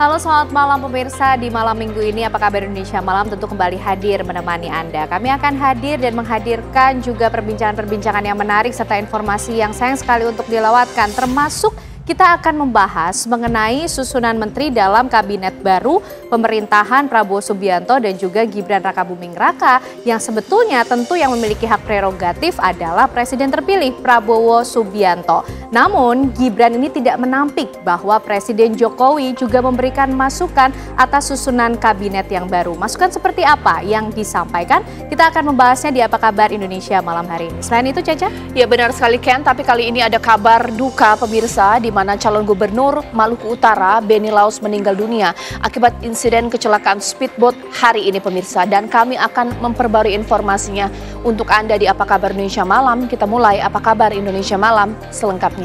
Halo, selamat malam pemirsa. Di malam minggu ini apa kabar Indonesia Malam tentu kembali hadir menemani Anda. Kami akan hadir dan menghadirkan juga perbincangan-perbincangan yang menarik serta informasi yang sayang sekali untuk dilewatkan, termasuk kita akan membahas mengenai susunan menteri dalam kabinet baru pemerintahan Prabowo Subianto dan juga Gibran Rakabuming Raka yang sebetulnya tentu yang memiliki hak prerogatif adalah Presiden terpilih Prabowo Subianto. Namun Gibran ini tidak menampik bahwa Presiden Jokowi juga memberikan masukan atas susunan kabinet yang baru. Masukan seperti apa yang disampaikan? Kita akan membahasnya di Apa Kabar Indonesia malam hari ini. Selain itu, Caca? Ya benar sekali Ken, tapi kali ini ada kabar duka pemirsa di mana calon gubernur Maluku Utara Benny Laos meninggal dunia akibat insiden kecelakaan speedboat hari ini pemirsa. Dan kami akan memperbarui informasinya untuk Anda di Apa Kabar Indonesia Malam. Kita mulai Apa Kabar Indonesia Malam selengkapnya.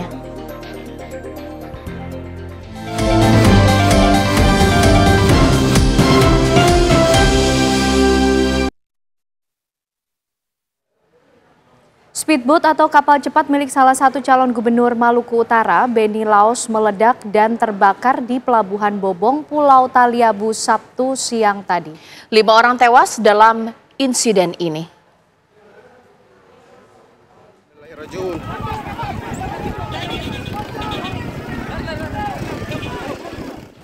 Speedboat atau kapal cepat milik salah satu calon gubernur Maluku Utara, Benny Laos, meledak dan terbakar di Pelabuhan Bobong, Pulau Taliabu, Sabtu siang tadi. 5 orang tewas dalam insiden ini.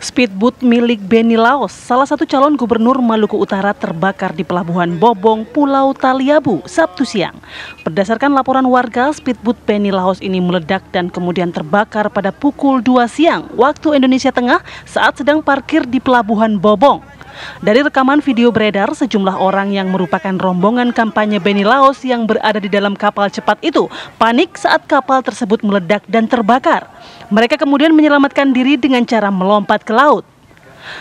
Speedboat milik Benny Laos, salah satu calon gubernur Maluku Utara terbakar di Pelabuhan Bobong, Pulau Taliabu, Sabtu siang. Berdasarkan laporan warga, speedboat Benny Laos ini meledak dan kemudian terbakar pada pukul 2 siang waktu Indonesia Tengah saat sedang parkir di Pelabuhan Bobong. Dari rekaman video beredar, sejumlah orang yang merupakan rombongan kampanye Benny Laos yang berada di dalam kapal cepat itu panik saat kapal tersebut meledak dan terbakar. Mereka kemudian menyelamatkan diri dengan cara melompat ke laut.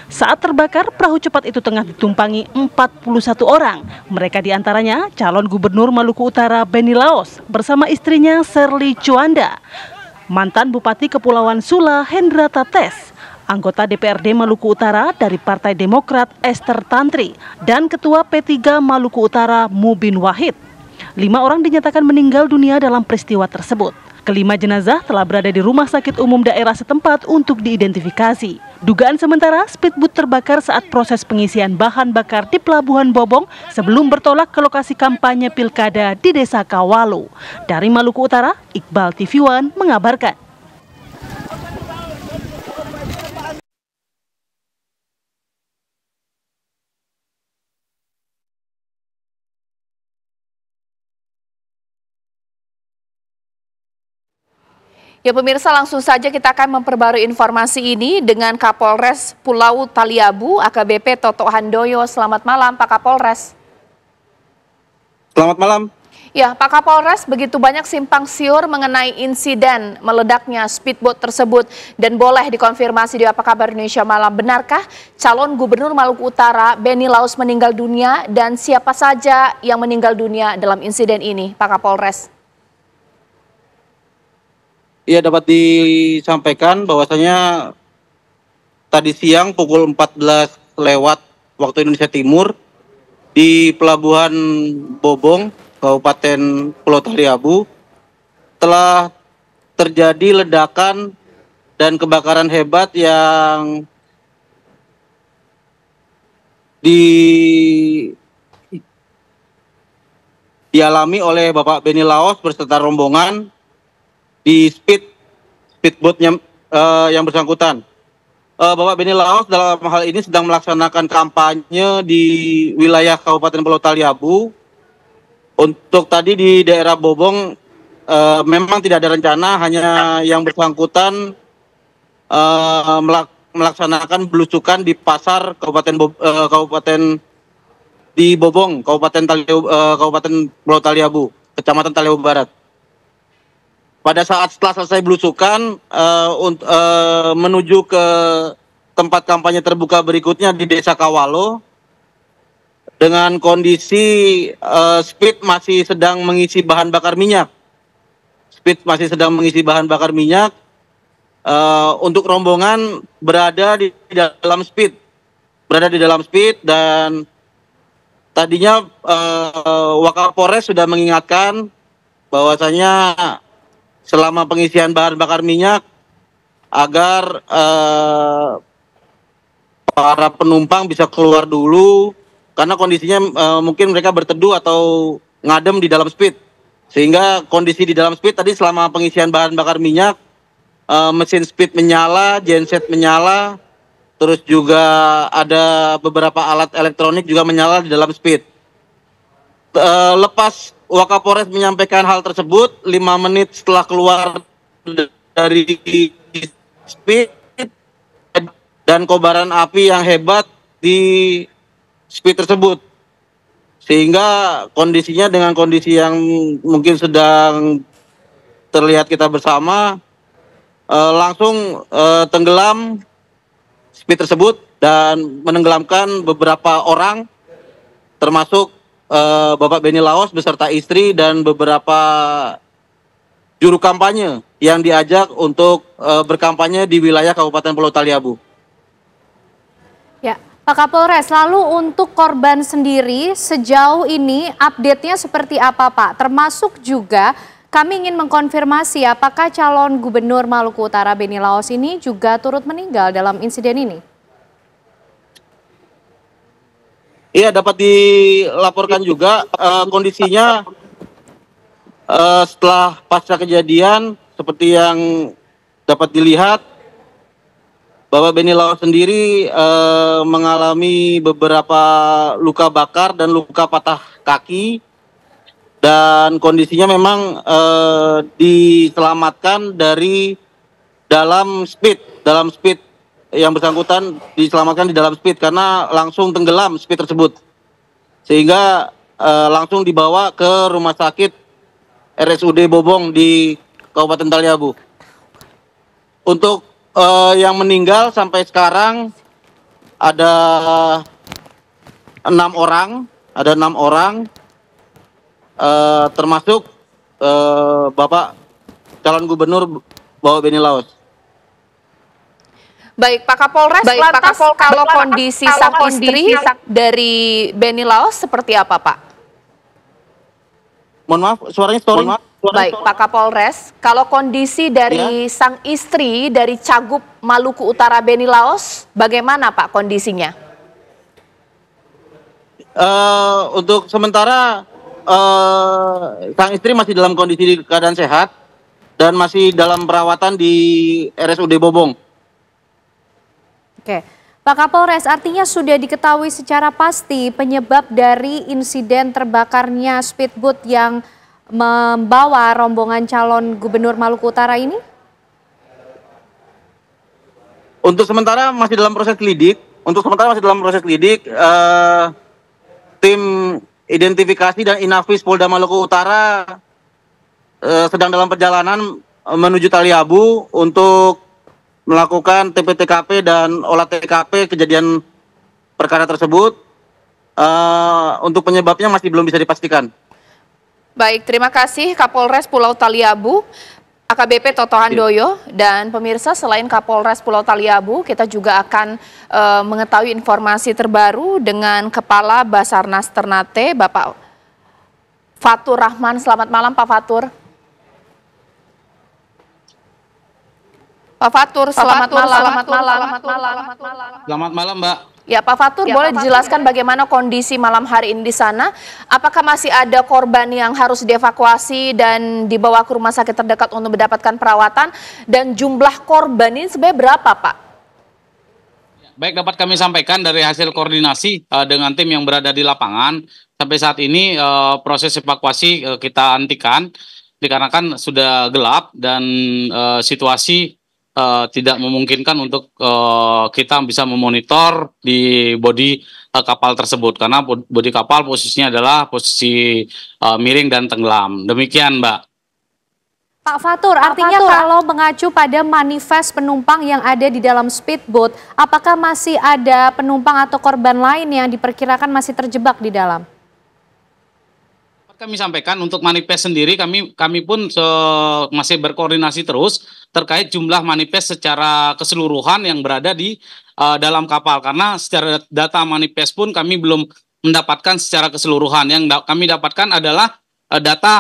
Saat terbakar, perahu cepat itu tengah ditumpangi 41 orang. Mereka diantaranya calon gubernur Maluku Utara Benny Laos bersama istrinya Shirley Juanda, mantan Bupati Kepulauan Sula Hendra Tates, anggota DPRD Maluku Utara dari Partai Demokrat Esther Tantri, dan Ketua P3 Maluku Utara Mubin Wahid. 5 orang dinyatakan meninggal dunia dalam peristiwa tersebut. Kelima jenazah telah berada di rumah sakit umum daerah setempat untuk diidentifikasi. Dugaan sementara, speedboat terbakar saat proses pengisian bahan bakar di Pelabuhan Bobong sebelum bertolak ke lokasi kampanye pilkada di Desa Kawalo. Dari Maluku Utara, Iqbal TV One mengabarkan. Ya pemirsa, langsung saja kita akan memperbarui informasi ini dengan Kapolres Pulau Taliabu AKBP Toto Handoyo. Selamat malam Pak Kapolres. Selamat malam. Ya Pak Kapolres, begitu banyak simpang siur mengenai insiden meledaknya speedboat tersebut dan boleh dikonfirmasi di Apa Kabar Indonesia Malam. Benarkah calon gubernur Maluku Utara Benny Laos meninggal dunia dan siapa saja yang meninggal dunia dalam insiden ini Pak Kapolres? Iya, dapat disampaikan bahwasanya tadi siang pukul 14 lewat waktu Indonesia Timur di Pelabuhan Bobong, Kabupaten Pulau Taliabu, telah terjadi ledakan dan kebakaran hebat yang dialami oleh Bapak Benny Laos beserta rombongan di speedboat yang bersangkutan. Bapak Benny Laos dalam hal ini sedang melaksanakan kampanye di wilayah Kabupaten Pulau Taliabu. Untuk tadi di daerah Bobong memang tidak ada rencana, hanya yang bersangkutan melaksanakan belusukan di pasar Kabupaten di Bobong, Kabupaten Pulau Taliabu, Kecamatan Taliabu Barat. Pada saat setelah selesai belusukan menuju ke tempat kampanye terbuka berikutnya di Desa Kawalo dengan kondisi speed masih sedang mengisi bahan bakar minyak. Untuk rombongan berada di dalam speed dan tadinya Wakapolres sudah mengingatkan bahwasanya selama pengisian bahan bakar minyak agar para penumpang bisa keluar dulu karena kondisinya mungkin mereka berteduh atau ngadem di dalam speed. Sehingga kondisi di dalam speed tadi selama pengisian bahan bakar minyak, mesin speed menyala, genset menyala, terus juga ada beberapa alat elektronik juga menyala di dalam speed. Lepas Wakapolres menyampaikan hal tersebut, 5 menit setelah keluar dari speed dan kobaran api yang hebat di speed tersebut. Sehingga kondisinya dengan kondisi yang mungkin sedang terlihat kita bersama, langsung tenggelam speed tersebut dan menenggelamkan beberapa orang, termasuk Bapak Benny Laos beserta istri dan beberapa juru kampanye yang diajak untuk berkampanye di wilayah Kabupaten Pulau Taliabu. Ya, Pak Kapolres, lalu untuk korban sendiri sejauh ini update-nya seperti apa Pak? Termasuk juga kami ingin mengkonfirmasi apakah calon Gubernur Maluku Utara Benny Laos ini juga turut meninggal dalam insiden ini? Iya, dapat dilaporkan juga kondisinya setelah pasca kejadian seperti yang dapat dilihat, Bapak Benny Laos sendiri mengalami beberapa luka bakar dan luka patah kaki, dan kondisinya memang diselamatkan dari dalam speed yang bersangkutan diselamatkan di dalam speed karena langsung tenggelam speed tersebut, sehingga langsung dibawa ke rumah sakit RSUD Bobong di Kabupaten Taliabu. Untuk yang meninggal sampai sekarang ada 6 orang, termasuk Bapak calon Gubernur Bapak Benny Laos. Baik, Pak Kapolres, lantas kalau kondisi sang istri dari Benny Laos seperti apa, Pak? Mohon maaf, suaranya Baik, Pak Kapolres, kalau kondisi dari sang istri dari Cagup Maluku Utara Benny Laos, bagaimana Pak kondisinya? Untuk sementara sang istri masih dalam kondisi keadaan sehat dan masih dalam perawatan di RSUD Bobong. Oke, Pak Kapolres, artinya sudah diketahui secara pasti penyebab dari insiden terbakarnya speedboat yang membawa rombongan calon Gubernur Maluku Utara ini? Untuk sementara masih dalam proses lidik. Tim identifikasi dan Inafis Polda Maluku Utara sedang dalam perjalanan menuju Taliabu untuk melakukan TP-TKP dan olah TKP kejadian perkara tersebut. Untuk penyebabnya masih belum bisa dipastikan. Baik, terima kasih Kapolres Pulau Taliabu, AKBP Toto Handoyo. Dan pemirsa, selain Kapolres Pulau Taliabu, kita juga akan mengetahui informasi terbaru dengan Kepala Basarnas Ternate, Bapak Fatur Rahman. Selamat malam Pak Fatur. Pak Fatur, selamat malam. Selamat malam, Mbak. Ya, Pak Fatur, boleh dijelaskan bagaimana kondisi malam hari ini di sana? Apakah masih ada korban yang harus dievakuasi dan dibawa ke rumah sakit terdekat untuk mendapatkan perawatan? Dan jumlah korban ini sebenarnya berapa, Pak? Baik, dapat kami sampaikan dari hasil koordinasi dengan tim yang berada di lapangan. Sampai saat ini proses evakuasi kita hentikan dikarenakan sudah gelap dan situasi tidak memungkinkan untuk kita bisa memonitor di bodi kapal tersebut, karena bodi kapal posisinya adalah posisi miring dan tenggelam. Demikian, Mbak. Pak Fatur, artinya kalau mengacu pada manifest penumpang yang ada di dalam speedboat, apakah masih ada penumpang atau korban lain yang diperkirakan masih terjebak di dalam? Kami sampaikan untuk manifest sendiri, kami pun masih berkoordinasi terus terkait jumlah manifest secara keseluruhan yang berada di dalam kapal, karena secara data manifest pun kami belum mendapatkan secara keseluruhan. Yang kami dapatkan adalah data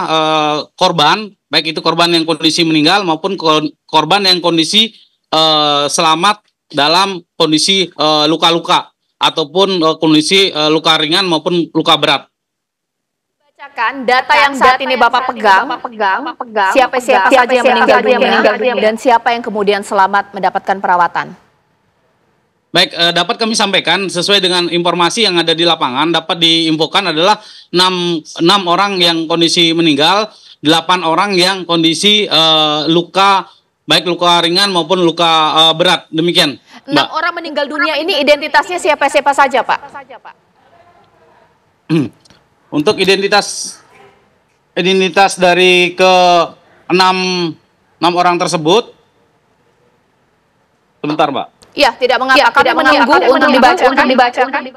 korban, baik itu korban yang kondisi meninggal maupun korban yang kondisi selamat dalam kondisi luka-luka ataupun kondisi luka ringan maupun luka berat. Bacakan data yang saat ini Bapak pegang, siapa saja yang meninggal dunia dan siapa yang kemudian selamat mendapatkan perawatan. Baik, dapat kami sampaikan sesuai dengan informasi yang ada di lapangan, dapat diinfokan adalah 6 orang yang kondisi meninggal, 8 orang yang kondisi luka, baik luka ringan maupun luka berat. Demikian, 6 orang meninggal dunia ini identitasnya siapa-siapa saja, Pak? Untuk identitas dari ke 6 orang tersebut, sebentar, Mbak. Ya, tidak mengapa. Kami menunggu untuk dibacakan.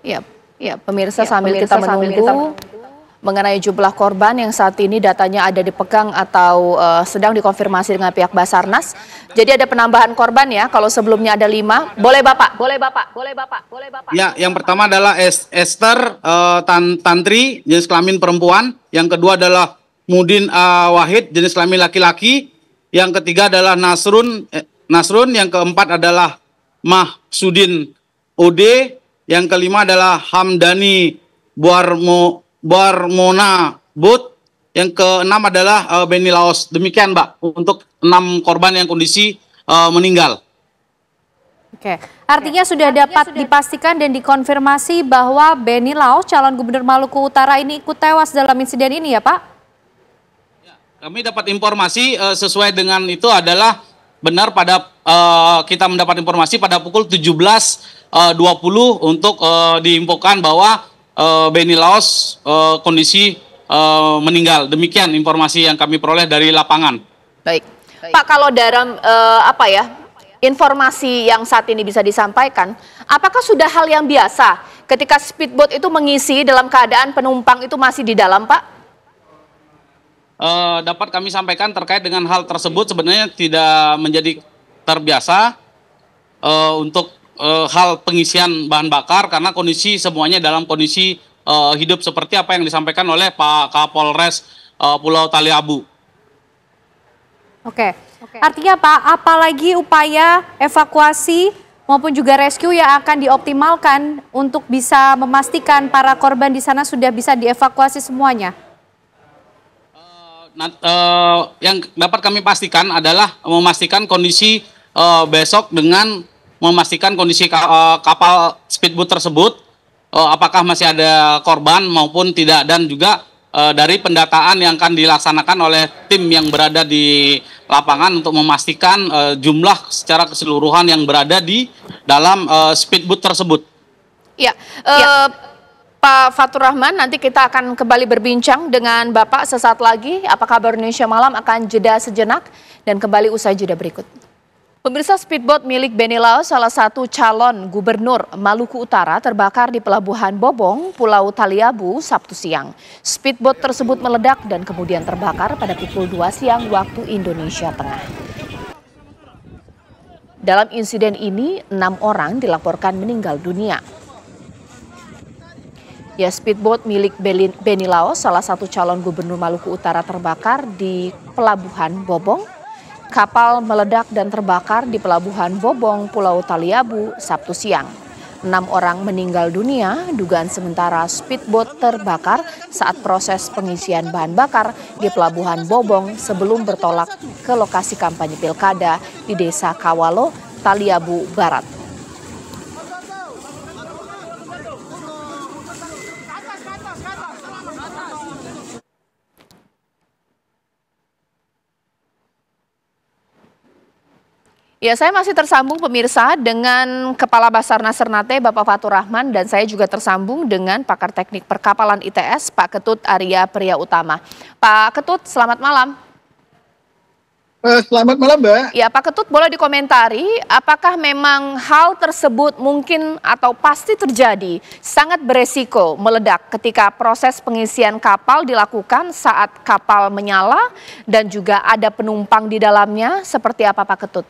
Ya, pemirsa sambil kita menunggu mengenai jumlah korban yang saat ini datanya ada dipegang atau sedang dikonfirmasi dengan pihak Basarnas. Jadi ada penambahan korban ya, kalau sebelumnya ada 5. Boleh Bapak. Ya, yang pertama adalah Esther Tantri, jenis kelamin perempuan. Yang kedua adalah Mudin Wahid, jenis kelamin laki-laki. Yang ketiga adalah Nasrun. Yang keempat adalah Mahsudin Ode. Yang kelima adalah Hamdani Buarmona Bud. Yang keenam adalah Beni Laos. Demikian, Mbak, untuk 6 korban yang kondisi meninggal. Oke, artinya sudah dapat dipastikan dan dikonfirmasi bahwa Beni Laos, calon gubernur Maluku Utara ini ikut tewas dalam insiden ini ya, Pak? Ya, kami dapat informasi sesuai dengan itu adalah benar pada kita mendapat informasi pada pukul 17.20 untuk diinfokan bahwa Beni Laos kondisi meninggal. Demikian informasi yang kami peroleh dari lapangan. Baik. Pak, kalau dalam informasi yang saat ini bisa disampaikan, apakah sudah hal yang biasa ketika speedboat itu mengisi dalam keadaan penumpang itu masih di dalam, Pak? Dapat kami sampaikan terkait dengan hal tersebut sebenarnya tidak menjadi terbiasa untuk hal pengisian bahan bakar karena kondisi semuanya dalam kondisi hidup seperti apa yang disampaikan oleh Pak Kapolres Pulau Taliabu. Oke. Artinya Pak, apalagi upaya evakuasi maupun juga rescue yang akan dioptimalkan untuk bisa memastikan para korban di sana sudah bisa dievakuasi semuanya? Yang dapat kami pastikan adalah memastikan kondisi besok dengan memastikan kondisi kapal speedboat tersebut apakah masih ada korban maupun tidak, dan juga dari pendataan yang akan dilaksanakan oleh tim yang berada di lapangan untuk memastikan jumlah secara keseluruhan yang berada di dalam speedboat tersebut. Ya. Pak Fatur Rahman, nanti kita akan kembali berbincang dengan Bapak sesaat lagi. Apa kabar Indonesia Malam akan jeda sejenak dan kembali usai jeda berikut. Pemirsa, speedboat milik Beni Laos, salah satu calon gubernur Maluku Utara, terbakar di Pelabuhan Bobong, Pulau Taliabu, Sabtu siang. Speedboat tersebut meledak dan kemudian terbakar pada pukul 2 siang waktu Indonesia Tengah. Dalam insiden ini, 6 orang dilaporkan meninggal dunia. Ya, speedboat milik Beni Laos, salah satu calon gubernur Maluku Utara, terbakar di Pelabuhan Bobong. Kapal meledak dan terbakar di Pelabuhan Bobong, Pulau Taliabu, Sabtu siang. 6 orang meninggal dunia, dugaan sementara speedboat terbakar saat proses pengisian bahan bakar di Pelabuhan Bobong sebelum bertolak ke lokasi kampanye pilkada di Desa Kawalo, Taliabu Barat. Ya, saya masih tersambung pemirsa dengan Kepala Basarnas Ternate Bapak Fatur Rahman, dan saya juga tersambung dengan pakar teknik perkapalan ITS Pak Ketut Arya Priya Utama. Pak Ketut, selamat malam. Selamat malam, Mbak. Ya, Pak Ketut, boleh dikomentari apakah memang hal tersebut mungkin atau pasti terjadi, sangat beresiko meledak ketika proses pengisian kapal dilakukan saat kapal menyala dan juga ada penumpang di dalamnya, seperti apa Pak Ketut?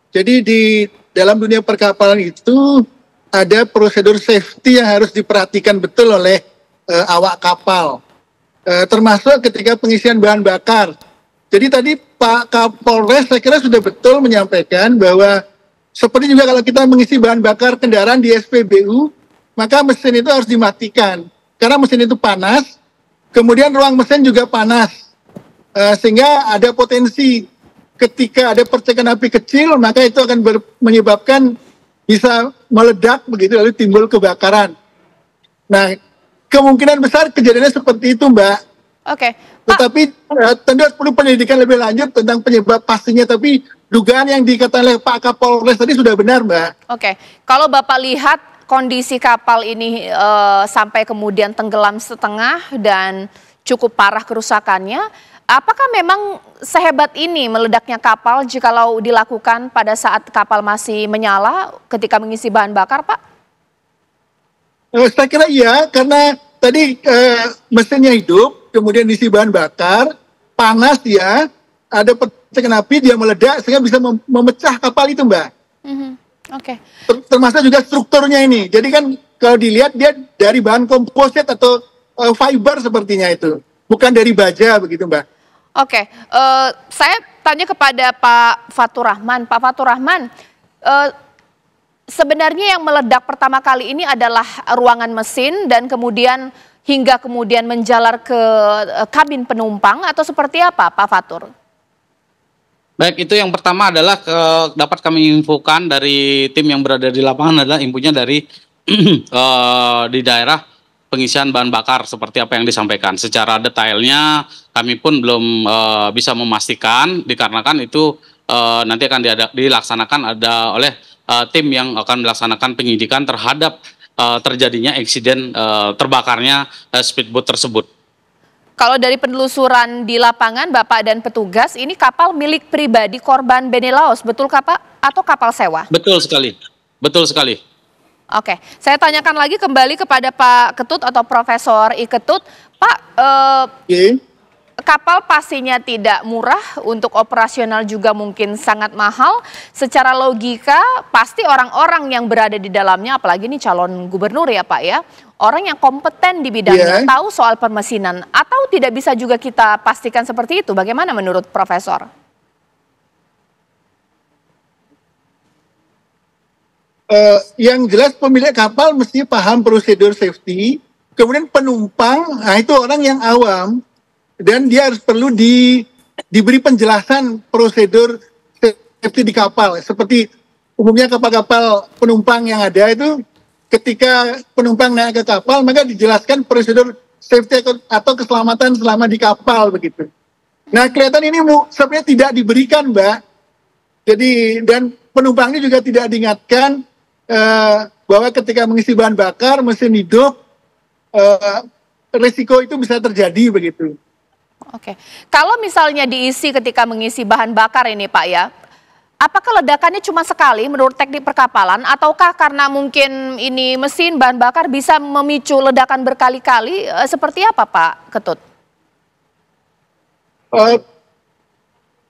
Jadi di dalam dunia perkapalan itu ada prosedur safety yang harus diperhatikan betul oleh awak kapal, termasuk ketika pengisian bahan bakar. Jadi tadi Pak Kapolres saya kira sudah betul menyampaikan bahwa seperti juga kalau kita mengisi bahan bakar kendaraan di SPBU, maka mesin itu harus dimatikan karena mesin itu panas, kemudian ruang mesin juga panas. Sehingga ada potensi ketika ada percikan api kecil, maka itu akan menyebabkan bisa meledak begitu lalu timbul kebakaran. Nah, kemungkinan besar kejadiannya seperti itu, Mbak. Oke. Tetapi tentu perlu penelitikan lebih lanjut tentang penyebab pastinya, tapi dugaan yang dikatakan oleh Pak Kapolres tadi sudah benar, Mbak. Oke. Kalau Bapak lihat kondisi kapal ini sampai kemudian tenggelam setengah dan cukup parah kerusakannya, apakah memang sehebat ini meledaknya kapal jikalau dilakukan pada saat kapal masih menyala ketika mengisi bahan bakar, Pak? Saya kira iya, karena tadi mesinnya hidup, kemudian diisi bahan bakar, panas ya, ada percikan api, dia meledak sehingga bisa memecah kapal itu, Mbak. Oke. Termasuk juga strukturnya ini. Jadi kan kalau dilihat dia dari bahan komposit atau fiber sepertinya itu, bukan dari baja begitu, Mbak. Oke, saya tanya kepada Pak Fatur Rahman. Pak Fatur Rahman, sebenarnya yang meledak pertama kali ini adalah ruangan mesin dan kemudian hingga kemudian menjalar ke kabin penumpang atau seperti apa, Pak Fatur? Baik, itu yang pertama adalah dapat kami infokan dari tim yang berada di lapangan adalah infonya dari di daerah pengisian bahan bakar seperti apa yang disampaikan. Secara detailnya kami pun belum bisa memastikan dikarenakan itu nanti akan dilaksanakan oleh tim yang akan melaksanakan penyidikan terhadap terjadinya eksiden terbakarnya speedboat tersebut. Kalau dari penelusuran di lapangan Bapak dan petugas, ini kapal milik pribadi korban Benilaos, betulkah Pak? Atau kapal sewa? Betul sekali, betul sekali. Oke, saya tanyakan lagi kembali kepada Pak Ketut atau Profesor I Ketut. Pak, kapal pastinya tidak murah, untuk operasional juga mungkin sangat mahal. Secara logika pasti orang-orang yang berada di dalamnya, apalagi ini calon gubernur ya Pak ya, orang yang kompeten di bidangnya, tahu soal permesinan. Atau tidak bisa juga kita pastikan seperti itu, bagaimana menurut Profesor? Yang jelas pemilik kapal mesti paham prosedur safety, kemudian penumpang, nah itu orang yang awam, dan dia harus perlu diberi penjelasan prosedur safety di kapal. Seperti umumnya kapal-kapal penumpang yang ada itu, ketika penumpang naik ke kapal, maka dijelaskan prosedur safety atau keselamatan selama di kapal begitu. Nah kelihatan ini sebenarnya tidak diberikan, Mbak. Jadi dan penumpang ini juga tidak diingatkan bahwa ketika mengisi bahan bakar mesin hidup risiko itu bisa terjadi begitu. Oke, kalau misalnya diisi ketika mengisi bahan bakar ini Pak ya, apakah ledakannya cuma sekali menurut teknik perkapalan ataukah karena mungkin ini mesin bahan bakar bisa memicu ledakan berkali-kali, seperti apa Pak Ketut?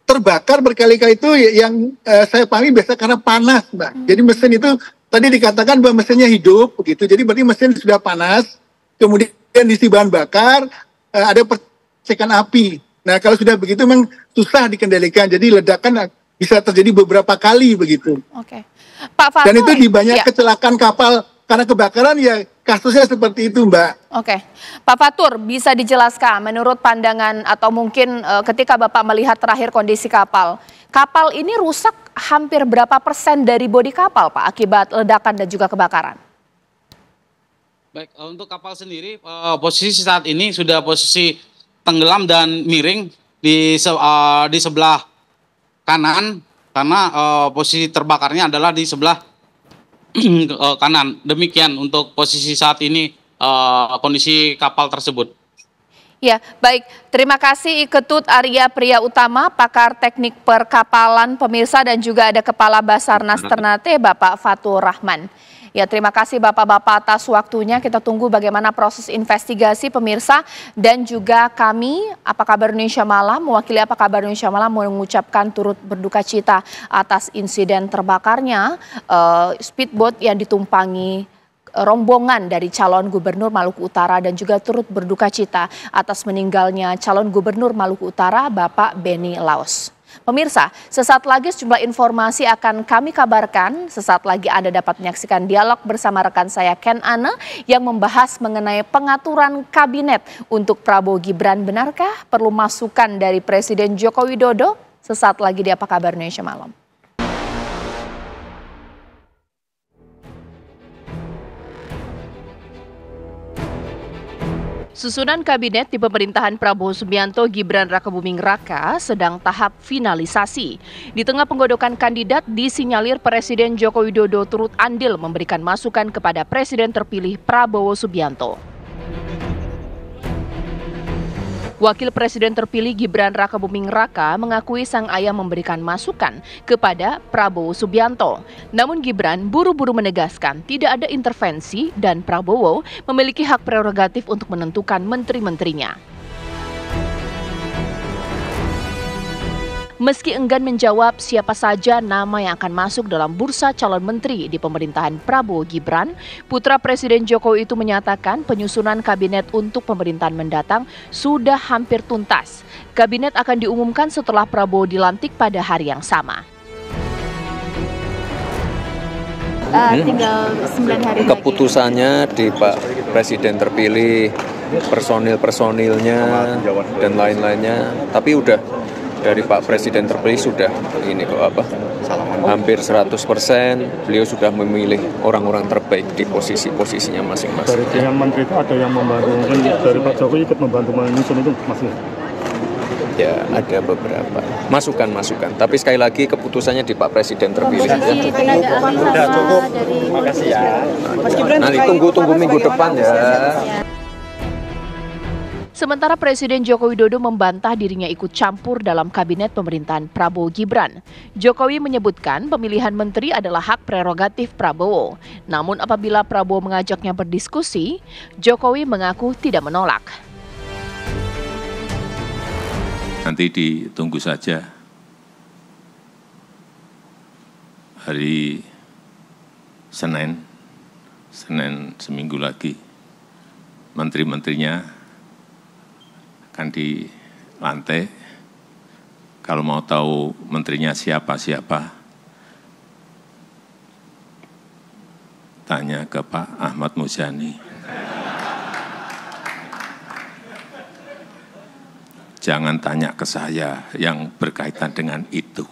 Terbakar berkali-kali itu yang saya pahami biasa karena panas, Mbak. Jadi mesin itu tadi dikatakan bahwa mesinnya hidup begitu, jadi berarti mesin sudah panas, kemudian diisi bahan bakar, ada percikan api. Nah kalau sudah begitu memang susah dikendalikan, jadi ledakan bisa terjadi beberapa kali begitu. Oke, Pak Fatur. Dan itu di banyak kecelakaan kapal karena kebakaran ya kasusnya seperti itu, Mbak. Oke, Pak Fatur bisa dijelaskan menurut pandangan atau mungkin ketika Bapak melihat terakhir kondisi kapal ini rusak hampir berapa persen dari bodi kapal Pak akibat ledakan dan juga kebakaran? Baik, untuk kapal sendiri posisi saat ini sudah posisi tenggelam dan miring di sebelah kanan karena posisi terbakarnya adalah di sebelah kanan. Demikian untuk posisi saat ini kondisi kapal tersebut. Ya, baik. Terima kasih Ketut Arya Priya Utama, pakar teknik perkapalan pemirsa, dan juga ada Kepala Basarnas Ternate Bapak Fatur Rahman. Ya, terima kasih Bapak-Bapak atas waktunya. Kita tunggu bagaimana proses investigasi pemirsa, dan juga kami Apa Kabar Indonesia Malam, mewakili Apa Kabar Indonesia Malam mengucapkan turut berduka cita atas insiden terbakarnya speedboat yang ditumpangi rombongan dari calon gubernur Maluku Utara, dan juga turut berduka cita atas meninggalnya calon gubernur Maluku Utara Bapak Benny Laos. Pemirsa, sesaat lagi sejumlah informasi akan kami kabarkan. Sesaat lagi Anda dapat menyaksikan dialog bersama rekan saya Ken Ana yang membahas mengenai pengaturan kabinet untuk Prabowo Gibran. Benarkah perlu masukan dari Presiden Joko Widodo? Sesaat lagi di Apa Kabar Indonesia Malam. Susunan kabinet di pemerintahan Prabowo Subianto Gibran Rakabuming Raka sedang tahap finalisasi. Di tengah penggodokan kandidat, disinyalir Presiden Joko Widodo turut andil memberikan masukan kepada Presiden terpilih Prabowo Subianto. Wakil Presiden terpilih Gibran Rakabuming Raka mengakui sang ayah memberikan masukan kepada Prabowo Subianto. Namun Gibran buru-buru menegaskan tidak ada intervensi dan Prabowo memiliki hak prerogatif untuk menentukan menteri-menterinya. Meski enggan menjawab siapa saja nama yang akan masuk dalam bursa calon menteri di pemerintahan Prabowo Gibran, putra Presiden Jokowi itu menyatakan penyusunan kabinet untuk pemerintahan mendatang sudah hampir tuntas. Kabinet akan diumumkan setelah Prabowo dilantik pada hari yang sama. Tinggal 9 hari lagi. Keputusannya di Pak Presiden terpilih, personil-personilnya dan lain-lainnya, tapi udah dari Pak Presiden terpilih sudah ini kok hampir 100%, beliau sudah memilih orang-orang terbaik di posisi-posisinya masing-masing. Dari pihak menteri itu ada yang membantu, mungkin dari Pak Jokowi ikut membantu menyusun itu masih? Ya, ada beberapa masukan-masukan, tapi sekali lagi keputusannya di Pak Presiden terpilih. Sudah cukup, terima kasih ya. Nanti tunggu minggu depan ya. Sementara Presiden Joko Widodo membantah dirinya ikut campur dalam kabinet pemerintahan Prabowo Gibran. Jokowi menyebutkan pemilihan menteri adalah hak prerogatif Prabowo. Namun apabila Prabowo mengajaknya berdiskusi, Jokowi mengaku tidak menolak. Nanti ditunggu saja hari Senin seminggu lagi, menteri-menterinya akan dilantik. Kalau mau tahu menterinya siapa-siapa, tanya ke Pak Ahmad Muzani. Jangan tanya ke saya yang berkaitan dengan itu.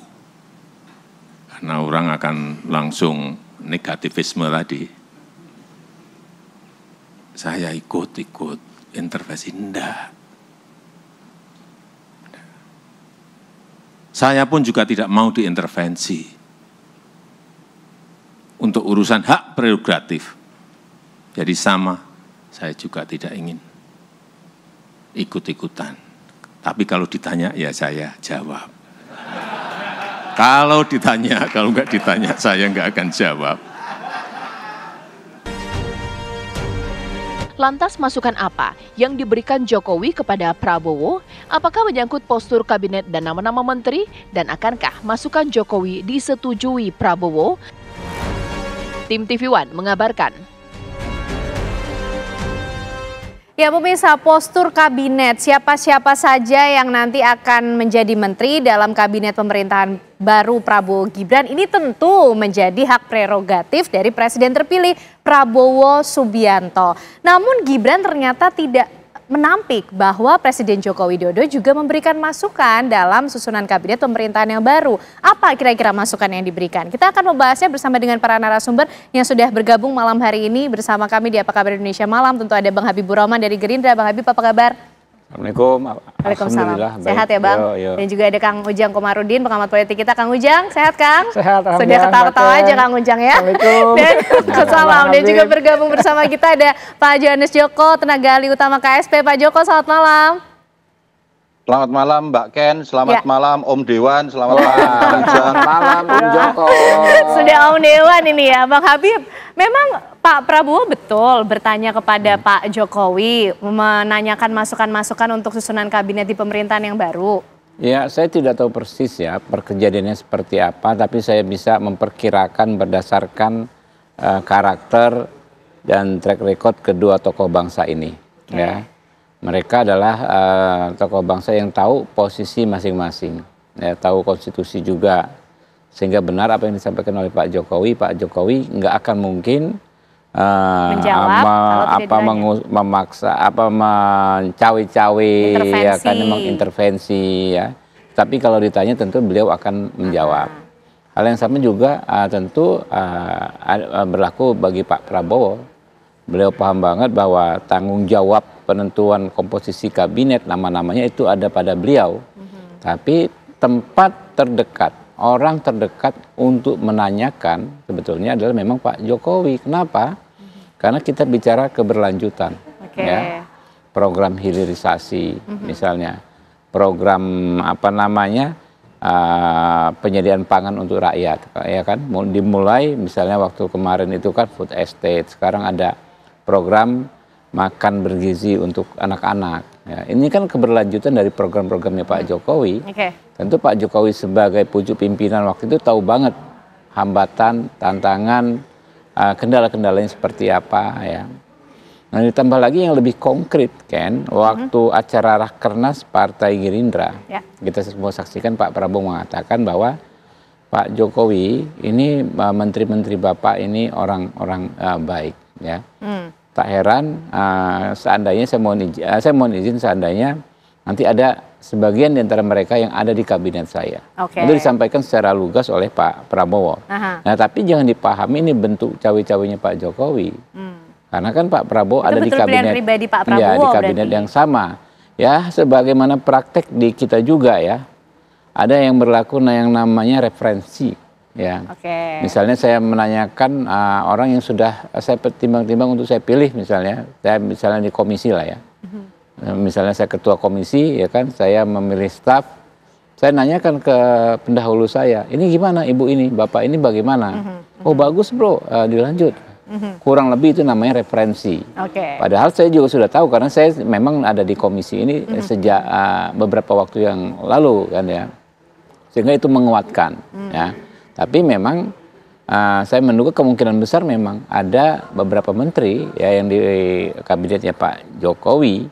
Karena orang akan langsung negativisme tadi. Saya ikut intervensi, enggak. Saya pun juga tidak mau diintervensi untuk urusan hak prerogatif. Jadi sama, saya juga tidak ingin ikut-ikutan. Tapi kalau ditanya, ya saya jawab. Kalau ditanya, kalau enggak ditanya, saya enggak akan jawab. Lantas masukan apa yang diberikan Jokowi kepada Prabowo? Apakah menyangkut postur kabinet dan nama-nama menteri? Dan akankah masukan Jokowi disetujui Prabowo? Tim TV One mengabarkan. Ya pemirsa, postur kabinet, siapa-siapa saja yang nanti akan menjadi menteri dalam kabinet pemerintahan baru Prabowo Gibran ini tentu menjadi hak prerogatif dari Presiden terpilih Prabowo Subianto. Namun Gibran ternyata tidak menampik bahwa Presiden Joko Widodo juga memberikan masukan dalam susunan kabinet pemerintahan yang baru. Apa kira-kira masukan yang diberikan? Kita akan membahasnya bersama dengan para narasumber yang sudah bergabung malam hari ini bersama kami di Apa Kabar Indonesia Malam. Tentu ada Bang Habibur Rahman dari Gerindra. Bang Habib, apa kabar? Assalamualaikum. Waalaikumsalam. Sehat ya Bang? Yo. Dan juga ada Kang Ujang Komarudin, pengamat politik kita. Kang Ujang, sehat Kang? Sehat. Sudah ketawa-ketawa aja Kang Ujang ya. Assalamualaikum. Dan salam. Dan juga bergabung bersama kita ada Pak Johannes Joko, tenaga ahli utama KSP. Pak Joko, selamat malam. Selamat malam Mbak Ken, selamat malam Om Dewan, selamat malam Kang Ujang. Selamat malam Om Joko. Sudah Om Dewan ini ya Bang Habib. Memang Pak Prabowo betul bertanya kepada Pak Jokowi menanyakan masukan-masukan untuk susunan kabinet di pemerintahan yang baru. Ya, saya tidak tahu persis ya perkejadiannya seperti apa, tapi saya bisa memperkirakan berdasarkan karakter dan track record kedua tokoh bangsa ini. Ya, mereka adalah tokoh bangsa yang tahu posisi masing-masing, ya, tahu konstitusi juga, sehingga benar apa yang disampaikan oleh Pak Jokowi. Pak Jokowi nggak akan mungkin memaksa mencawe-cawe ya kan, mengintervensi ya. Tapi kalau ditanya tentu beliau akan menjawab. Hal yang sama juga tentu berlaku bagi Pak Prabowo. Beliau paham banget bahwa tanggung jawab penentuan komposisi kabinet nama-namanya itu ada pada beliau. Tapi tempat terdekat, orang terdekat untuk menanyakan sebetulnya adalah memang Pak Jokowi. Kenapa? Karena kita bicara keberlanjutan, ya, program hilirisasi, misalnya program penyediaan pangan untuk rakyat, ya kan? Dimulai misalnya waktu kemarin itu kan food estate, sekarang ada program makan bergizi untuk anak-anak. Ya, ini kan keberlanjutan dari program-programnya Pak Jokowi. Tentu Pak Jokowi sebagai pucuk pimpinan waktu itu tahu banget hambatan, tantangan, kendala-kendalanya seperti apa ya. Nah, ditambah lagi yang lebih konkret kan, waktu acara Rakernas Partai Gerindra, kita semua saksikan Pak Prabowo mengatakan bahwa Pak Jokowi ini menteri-menteri Bapak ini orang-orang baik ya. Tak heran seandainya saya mohon izin seandainya nanti ada sebagian di antara mereka yang ada di kabinet saya. Itu disampaikan secara lugas oleh Pak Prabowo. Nah, tapi jangan dipahami ini bentuk cawe-cawenya Pak Jokowi. Karena kan Pak Prabowo ada di kabinet, Pak Prabowo, ya, di kabinet yang sama. Ya, sebagaimana praktek di kita juga ya. Ada yang berlaku yang namanya referensi. Ya. Misalnya saya menanyakan orang yang sudah saya timbang-timbang untuk saya pilih misalnya di komisi lah ya. Misalnya saya ketua komisi ya kan, saya memilih staf, saya nanyakan ke pendahulu saya, ini gimana ibu ini, bapak ini bagaimana? Oh bagus bro, dilanjut. Kurang lebih itu namanya referensi. Padahal saya juga sudah tahu karena saya memang ada di komisi ini sejak beberapa waktu yang lalu kan ya, sehingga itu menguatkan ya. Tapi memang saya menduga kemungkinan besar memang ada beberapa menteri ya yang di kabinetnya Pak Jokowi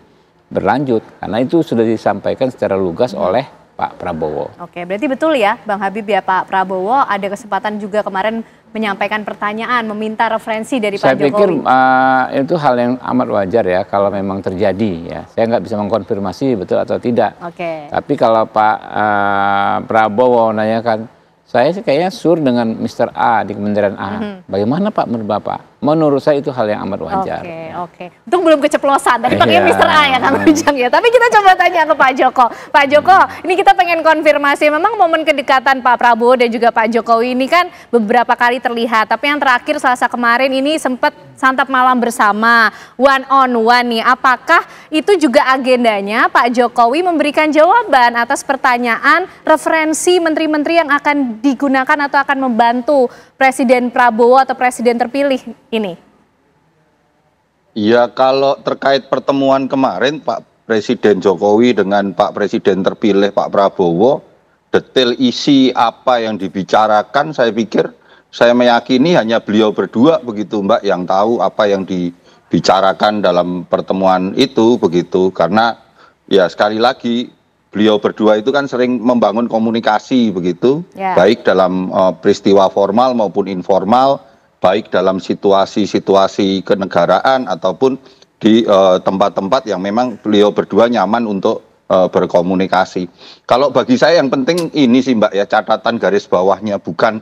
berlanjut, karena itu sudah disampaikan secara lugas oleh Pak Prabowo. Berarti betul ya Bang Habib ya, Pak Prabowo ada kesempatan juga kemarin menyampaikan pertanyaan, meminta referensi dari Pak Jokowi. Saya pikir itu hal yang amat wajar ya kalau memang terjadi ya. Saya nggak bisa mengkonfirmasi betul atau tidak. Tapi kalau Pak Prabowo nanyakan, saya sih kayaknya sur dengan Mr. A di Kementerian A. Bagaimana Pak menurut Bapak? Menurut saya itu hal yang amat wajar. Untung belum keceplosan. Tadi pakai Mr. A ya Kang Ujang ya. Tapi kita coba tanya ke Pak Joko. Pak Joko, ini kita pengen konfirmasi. Memang momen kedekatan Pak Prabowo dan juga Pak Jokowi ini kan beberapa kali terlihat. Tapi yang terakhir Selasa kemarin ini sempat santap malam bersama, one on one nih. Apakah itu juga agendanya Pak Jokowi memberikan jawaban atas pertanyaan referensi menteri-menteri yang akan digunakan atau akan membantu Presiden Prabowo atau Presiden terpilih ini? Ya, kalau terkait pertemuan kemarin Pak Presiden Jokowi dengan Pak Presiden terpilih Pak Prabowo, detail isi apa yang dibicarakan saya pikir, saya meyakini hanya beliau berdua begitu Mbak yang tahu apa yang dibicarakan dalam pertemuan itu begitu. Karena ya sekali lagi beliau berdua itu kan sering membangun komunikasi begitu, baik dalam peristiwa formal maupun informal, baik dalam situasi-situasi kenegaraan ataupun di tempat-tempat yang memang beliau berdua nyaman untuk berkomunikasi. Kalau bagi saya yang penting ini sih Mbak ya, catatan garis bawahnya bukan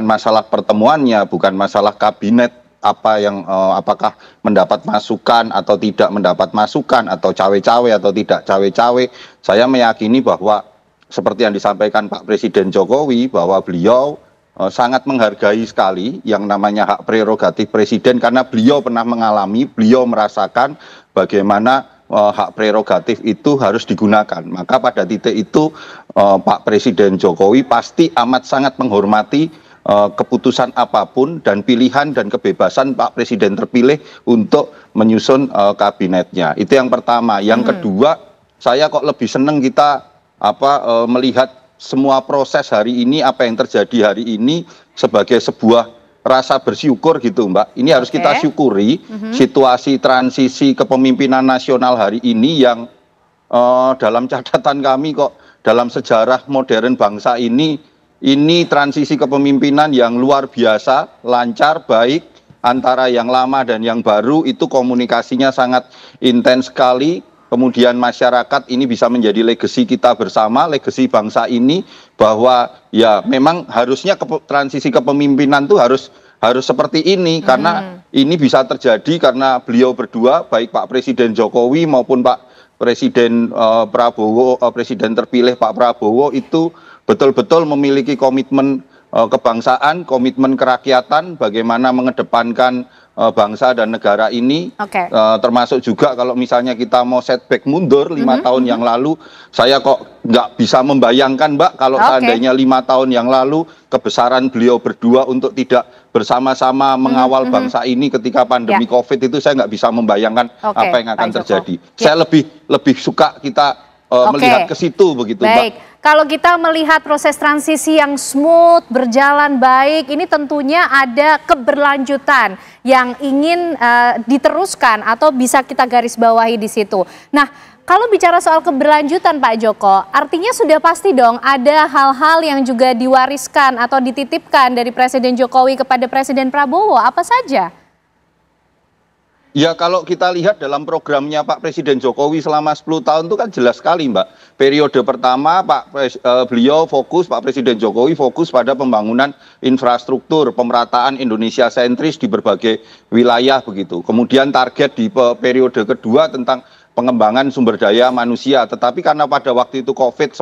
masalah pertemuannya, bukan masalah kabinet apa yang apakah mendapat masukan atau tidak mendapat masukan, atau cawe-cawe atau tidak cawe-cawe. Saya meyakini bahwa seperti yang disampaikan Pak Presiden Jokowi bahwa beliau sangat menghargai sekali yang namanya hak prerogatif presiden, karena beliau pernah mengalami, beliau merasakan bagaimana hak prerogatif itu harus digunakan. Maka pada titik itu Pak Presiden Jokowi pasti amat sangat menghormati keputusan apapun dan pilihan dan kebebasan Pak Presiden terpilih untuk menyusun kabinetnya. Itu yang pertama. Yang kedua, saya kok lebih senang kita melihat semua proses hari ini, apa yang terjadi hari ini sebagai sebuah rasa bersyukur gitu Mbak. Ini harus kita syukuri situasi transisi kepemimpinan nasional hari ini yang dalam catatan kami kok dalam sejarah modern bangsa ini transisi kepemimpinan yang luar biasa, lancar, baik antara yang lama dan yang baru, itu komunikasinya sangat intens sekali. Kemudian masyarakat ini bisa menjadi legasi kita bersama, legasi bangsa ini, bahwa ya memang harusnya transisi kepemimpinan itu harus seperti ini, karena ini bisa terjadi karena beliau berdua, baik Pak Presiden Jokowi maupun Pak Presiden Prabowo, Presiden terpilih Pak Prabowo itu betul-betul memiliki komitmen kebangsaan, komitmen kerakyatan, bagaimana mengedepankan bangsa dan negara ini, termasuk juga kalau misalnya kita mau setback mundur 5 tahun yang lalu, saya kok nggak bisa membayangkan Mbak kalau seandainya 5 tahun yang lalu kebesaran beliau berdua untuk tidak bersama-sama mengawal bangsa ini ketika pandemi COVID itu, saya nggak bisa membayangkan apa yang akan terjadi. Saya lebih suka kita melihat ke situ begitu Mbak. Kalau kita melihat proses transisi yang smooth, berjalan baik, ini tentunya ada keberlanjutan yang ingin diteruskan atau bisa kita garis bawahi di situ. Nah, kalau bicara soal keberlanjutan Pak Joko, artinya sudah pasti dong ada hal-hal yang juga diwariskan atau dititipkan dari Presiden Jokowi kepada Presiden Prabowo, apa saja? Ya, kalau kita lihat dalam programnya Pak Presiden Jokowi selama 10 tahun itu kan jelas sekali Mbak. Periode pertama Pak Presiden Jokowi fokus pada pembangunan infrastruktur, pemerataan Indonesia sentris di berbagai wilayah begitu. Kemudian target di periode kedua tentang pengembangan sumber daya manusia. Tetapi karena pada waktu itu COVID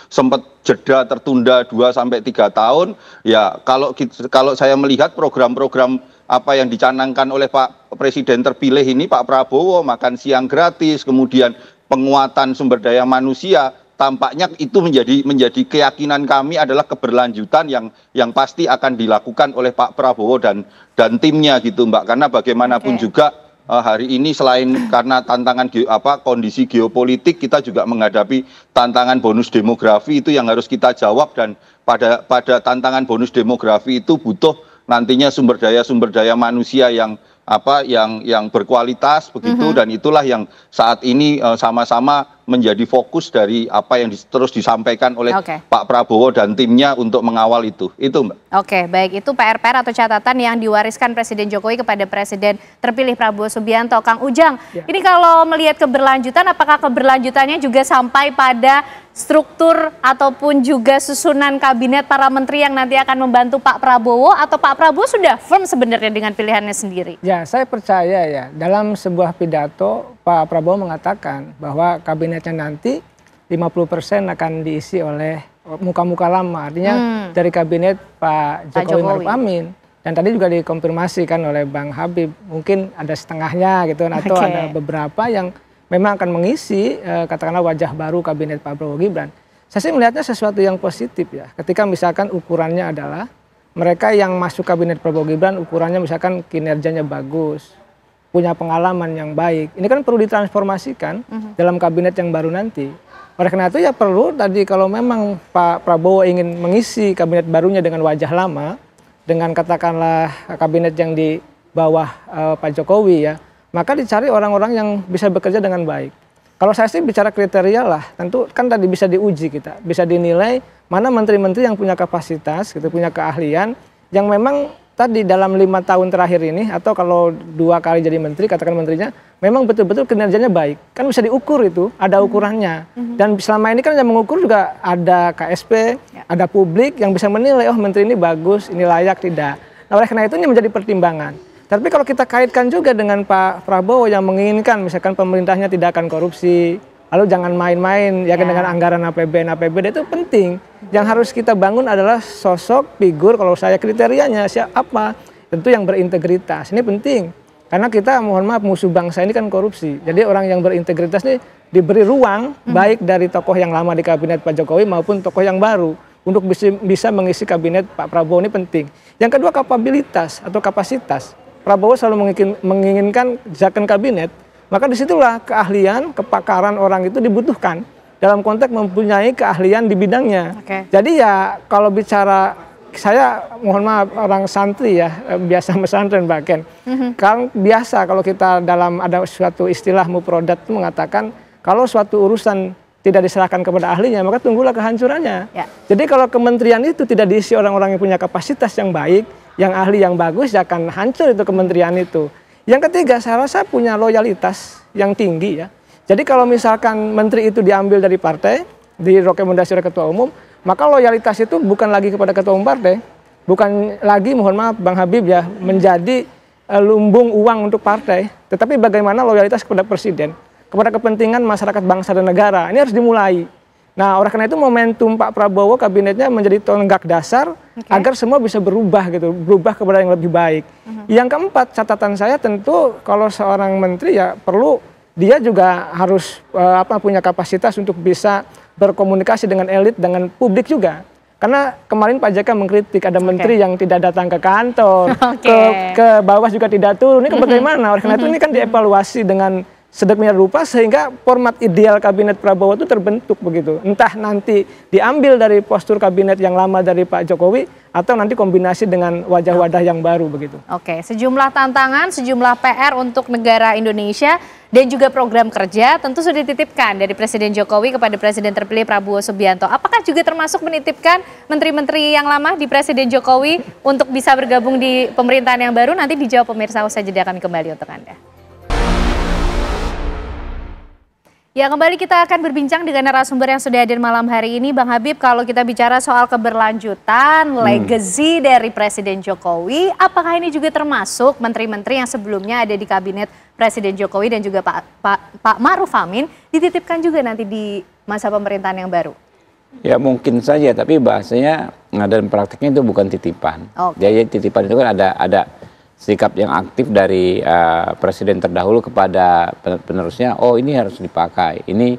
sempat jeda tertunda 2-3 tahun, ya kalau saya melihat program-program apa yang dicanangkan oleh Pak Presiden terpilih ini, Pak Prabowo, makan siang gratis, kemudian penguatan sumber daya manusia, tampaknya itu menjadi keyakinan kami adalah keberlanjutan yang pasti akan dilakukan oleh Pak Prabowo dan timnya gitu Mbak. Karena bagaimanapun juga hari ini selain karena tantangan kondisi geopolitik, kita juga menghadapi tantangan bonus demografi itu yang harus kita jawab, dan pada tantangan bonus demografi itu butuh nantinya sumber daya manusia yang berkualitas begitu, dan itulah yang saat ini sama-sama menjadi fokus dari apa yang terus disampaikan oleh Pak Prabowo dan timnya untuk mengawal itu Mbak. Oke, baik, itu PR-PR atau catatan yang diwariskan Presiden Jokowi kepada Presiden terpilih Prabowo Subianto. Kang Ujang, ini kalau melihat keberlanjutan, apakah keberlanjutannya juga sampai pada struktur ataupun juga susunan kabinet para menteri yang nanti akan membantu Pak Prabowo, atau Pak Prabowo sudah firm sebenarnya dengan pilihannya sendiri? Ya, saya percaya ya, dalam sebuah pidato Pak Prabowo mengatakan bahwa kabinetnya nanti 50% akan diisi oleh muka-muka lama, artinya dari kabinet Pak Jokowi Maruf Amin. Dan tadi juga dikonfirmasi kan oleh Bang Habib, mungkin ada setengahnya gitu, atau ada beberapa yang memang akan mengisi katakanlah wajah baru kabinet Pak Prabowo Gibran. Saya sih melihatnya sesuatu yang positif ya, ketika misalkan ukurannya adalah mereka yang masuk kabinet Prabowo Gibran ukurannya misalkan kinerjanya bagus, punya pengalaman yang baik. Ini kan perlu ditransformasikan dalam kabinet yang baru nanti. Oleh karena itu ya perlu tadi kalau memang Pak Prabowo ingin mengisi kabinet barunya dengan wajah lama, dengan katakanlah kabinet yang di bawah Pak Jokowi ya, maka dicari orang-orang yang bisa bekerja dengan baik. Kalau saya sih bicara kriteria lah, tentu kan tadi bisa diuji kita, bisa dinilai mana menteri-menteri yang punya kapasitas, gitu, punya keahlian, yang memang tadi dalam 5 tahun terakhir ini, atau kalau 2 kali jadi menteri, katakan menterinya, memang betul-betul kinerjanya baik. Kan bisa diukur itu, ada ukurannya. Dan selama ini kan yang mengukur juga ada KSP, ada publik yang bisa menilai, oh menteri ini bagus, ini layak, tidak. Nah oleh karena itu ini menjadi pertimbangan. Tapi kalau kita kaitkan juga dengan Pak Prabowo yang menginginkan misalkan pemerintahnya tidak akan korupsi, lalu jangan main-main ya dengan anggaran APBD itu penting. Yang harus kita bangun adalah sosok figur, kalau saya kriterianya siapa, tentu yang berintegritas. Ini penting. Karena kita mohon maaf musuh bangsa ini kan korupsi. Jadi orang yang berintegritas ini diberi ruang baik dari tokoh yang lama di kabinet Pak Jokowi maupun tokoh yang baru untuk bisa mengisi kabinet Pak Prabowo ini penting. Yang kedua kapabilitas atau kapasitas. Prabowo selalu menginginkan second kabinet, maka disitulah keahlian, kepakaran orang itu dibutuhkan dalam konteks mempunyai keahlian di bidangnya. Jadi ya kalau bicara, saya mohon maaf orang santri ya, biasa pesantren bahkan. Kan biasa kalau kita dalam ada suatu istilah mufrodat itu mengatakan kalau suatu urusan tidak diserahkan kepada ahlinya, maka tunggulah kehancurannya. Jadi kalau kementerian itu tidak diisi orang-orang yang punya kapasitas yang baik, yang ahli yang bagus, ya akan hancur itu kementerian itu. Yang ketiga, saya rasa punya loyalitas yang tinggi ya. Jadi kalau misalkan menteri itu diambil dari partai, direkomendasi oleh ketua umum, maka loyalitas itu bukan lagi kepada ketua umum partai, bukan lagi, mohon maaf Bang Habib ya, menjadi lumbung uang untuk partai, tetapi bagaimana loyalitas kepada presiden, kepada kepentingan masyarakat bangsa dan negara. Ini harus dimulai. Nah, oleh karena itu momentum Pak Prabowo kabinetnya menjadi tonggak dasar agar semua bisa berubah gitu, berubah kepada yang lebih baik. Yang keempat, catatan saya tentu kalau seorang menteri ya perlu dia juga harus punya kapasitas untuk bisa berkomunikasi dengan elit, dengan publik juga. Karena kemarin Pak JK mengkritik ada menteri yang tidak datang ke kantor, ke bawah juga tidak turun. Ini bagaimana? Oleh karena itu ini kan dievaluasi dengan sedemikian rupa sehingga format ideal kabinet Prabowo itu terbentuk begitu. Entah nanti diambil dari postur kabinet yang lama dari Pak Jokowi atau nanti kombinasi dengan wajah-wajah yang baru begitu. Oke, sejumlah tantangan, sejumlah PR untuk negara Indonesia dan juga program kerja tentu sudah dititipkan dari Presiden Jokowi kepada Presiden terpilih Prabowo Subianto. Apakah juga termasuk menitipkan menteri-menteri yang lama di Presiden Jokowi untuk bisa bergabung di pemerintahan yang baru? Nanti dijawab pemirsa, usai jeda kami kembali untuk Anda. Ya, kembali kita akan berbincang dengan narasumber yang sudah hadir malam hari ini. Bang Habib, kalau kita bicara soal keberlanjutan, legacy dari Presiden Jokowi, apakah ini juga termasuk menteri-menteri yang sebelumnya ada di kabinet Presiden Jokowi dan juga Pak Ma'ruf Amin dititipkan juga nanti di masa pemerintahan yang baru? Ya mungkin saja, tapi bahasanya dalam prakteknya itu bukan titipan. Jadi titipan itu kan ada sikap yang aktif dari presiden terdahulu kepada penerusnya, oh ini harus dipakai, ini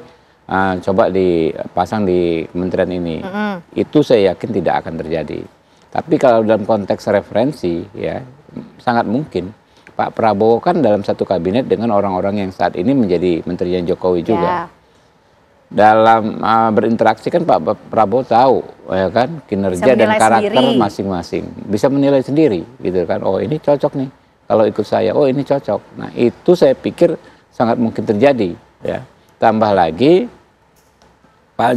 coba dipasang di kementerian ini. Itu saya yakin tidak akan terjadi. Tapi kalau dalam konteks referensi, ya sangat mungkin. Pak Prabowo kan dalam satu kabinet dengan orang-orang yang saat ini menjadi menterinya Jokowi juga. Dalam berinteraksi kan Pak Prabowo tahu ya kan kinerja dan karakter masing-masing, bisa menilai sendiri gitu kan. Oh ini cocok nih kalau ikut saya, oh ini cocok. Nah itu saya pikir sangat mungkin terjadi ya. Tambah lagi Pak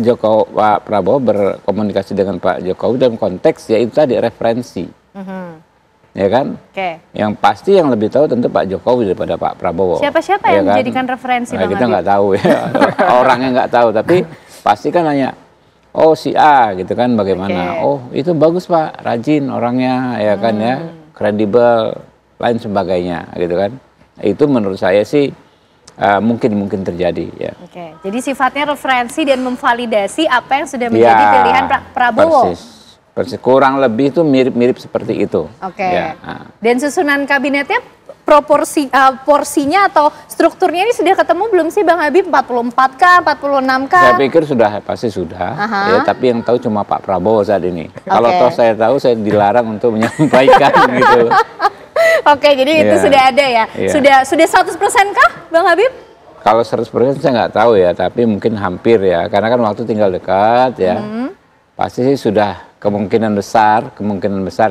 Prabowo berkomunikasi dengan Pak Jokowi dalam konteks yaitu tadi referensi. Ya kan? Yang pasti yang lebih tahu tentu Pak Jokowi daripada Pak Prabowo. Siapa-siapa yang menjadikan referensi? Nah, kita nggak tahu ya, orangnya nggak tahu, tapi pasti kan nanya, oh si A gitu kan bagaimana? Oh itu bagus Pak, rajin orangnya ya kan ya, kredibel, lain sebagainya gitu kan. Itu menurut saya sih mungkin terjadi ya. Jadi sifatnya referensi dan memvalidasi apa yang sudah menjadi pilihan Prabowo. Persis, kurang lebih itu mirip-mirip seperti itu. Ya. Dan susunan kabinetnya porsinya atau strukturnya ini sudah ketemu belum sih Bang Habib? 44K, 46K? Saya pikir pasti sudah. Ya, tapi yang tahu cuma Pak Prabowo saat ini. Kalau toh saya tahu, saya dilarang untuk menyampaikan gitu. Jadi itu sudah ada ya. Sudah 100% kah Bang Habib? Kalau 100% saya nggak tahu ya, tapi mungkin hampir ya. Karena kan waktu tinggal dekat ya. Pasti sih sudah kemungkinan besar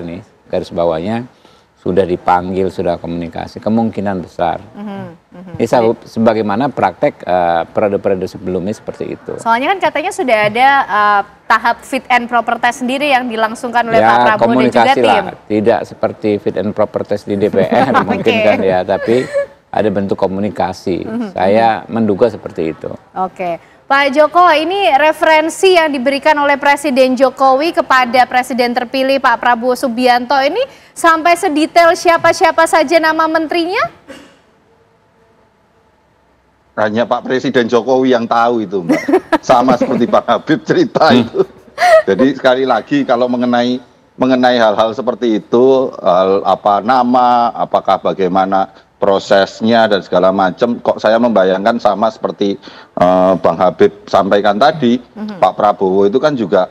nih garis bawahnya sudah dipanggil, sudah komunikasi, kemungkinan besar. Ini sebagaimana praktek periode-periode sebelumnya seperti itu. Soalnya kan katanya sudah ada tahap fit and proper test sendiri yang dilangsungkan oleh Pak Prabowo dan juga tim. Tidak seperti fit and proper test di DPR mungkin kan ya, tapi ada bentuk komunikasi. Saya menduga seperti itu. Pak Joko, ini referensi yang diberikan oleh Presiden Jokowi kepada Presiden terpilih Pak Prabowo Subianto ini sampai sedetail siapa-siapa saja nama menterinya? Hanya Pak Presiden Jokowi yang tahu itu, Mbak. Sama seperti Pak Habib cerita itu. Jadi sekali lagi kalau mengenai hal-hal seperti itu, nama, apakah bagaimana prosesnya dan segala macam, kok saya membayangkan sama seperti Bang Habib sampaikan tadi, Pak Prabowo itu kan juga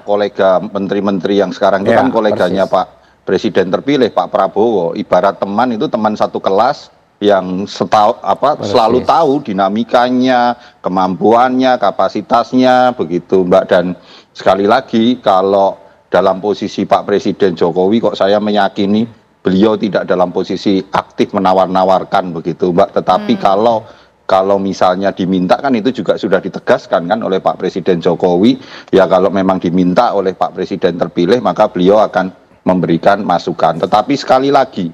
kolega menteri-menteri yang sekarang itu kan koleganya Pak Presiden terpilih, Pak Prabowo. Ibarat teman itu teman satu kelas yang selalu tahu dinamikanya, kemampuannya, kapasitasnya, begitu Mbak. Dan sekali lagi, kalau dalam posisi Pak Presiden Jokowi, kok saya meyakini beliau tidak dalam posisi aktif menawar-nawarkan, begitu Mbak. Tetapi kalau misalnya diminta, kan itu juga sudah ditegaskan kan oleh Pak Presiden Jokowi, ya kalau memang diminta oleh Pak Presiden terpilih, maka beliau akan memberikan masukan. Tetapi sekali lagi,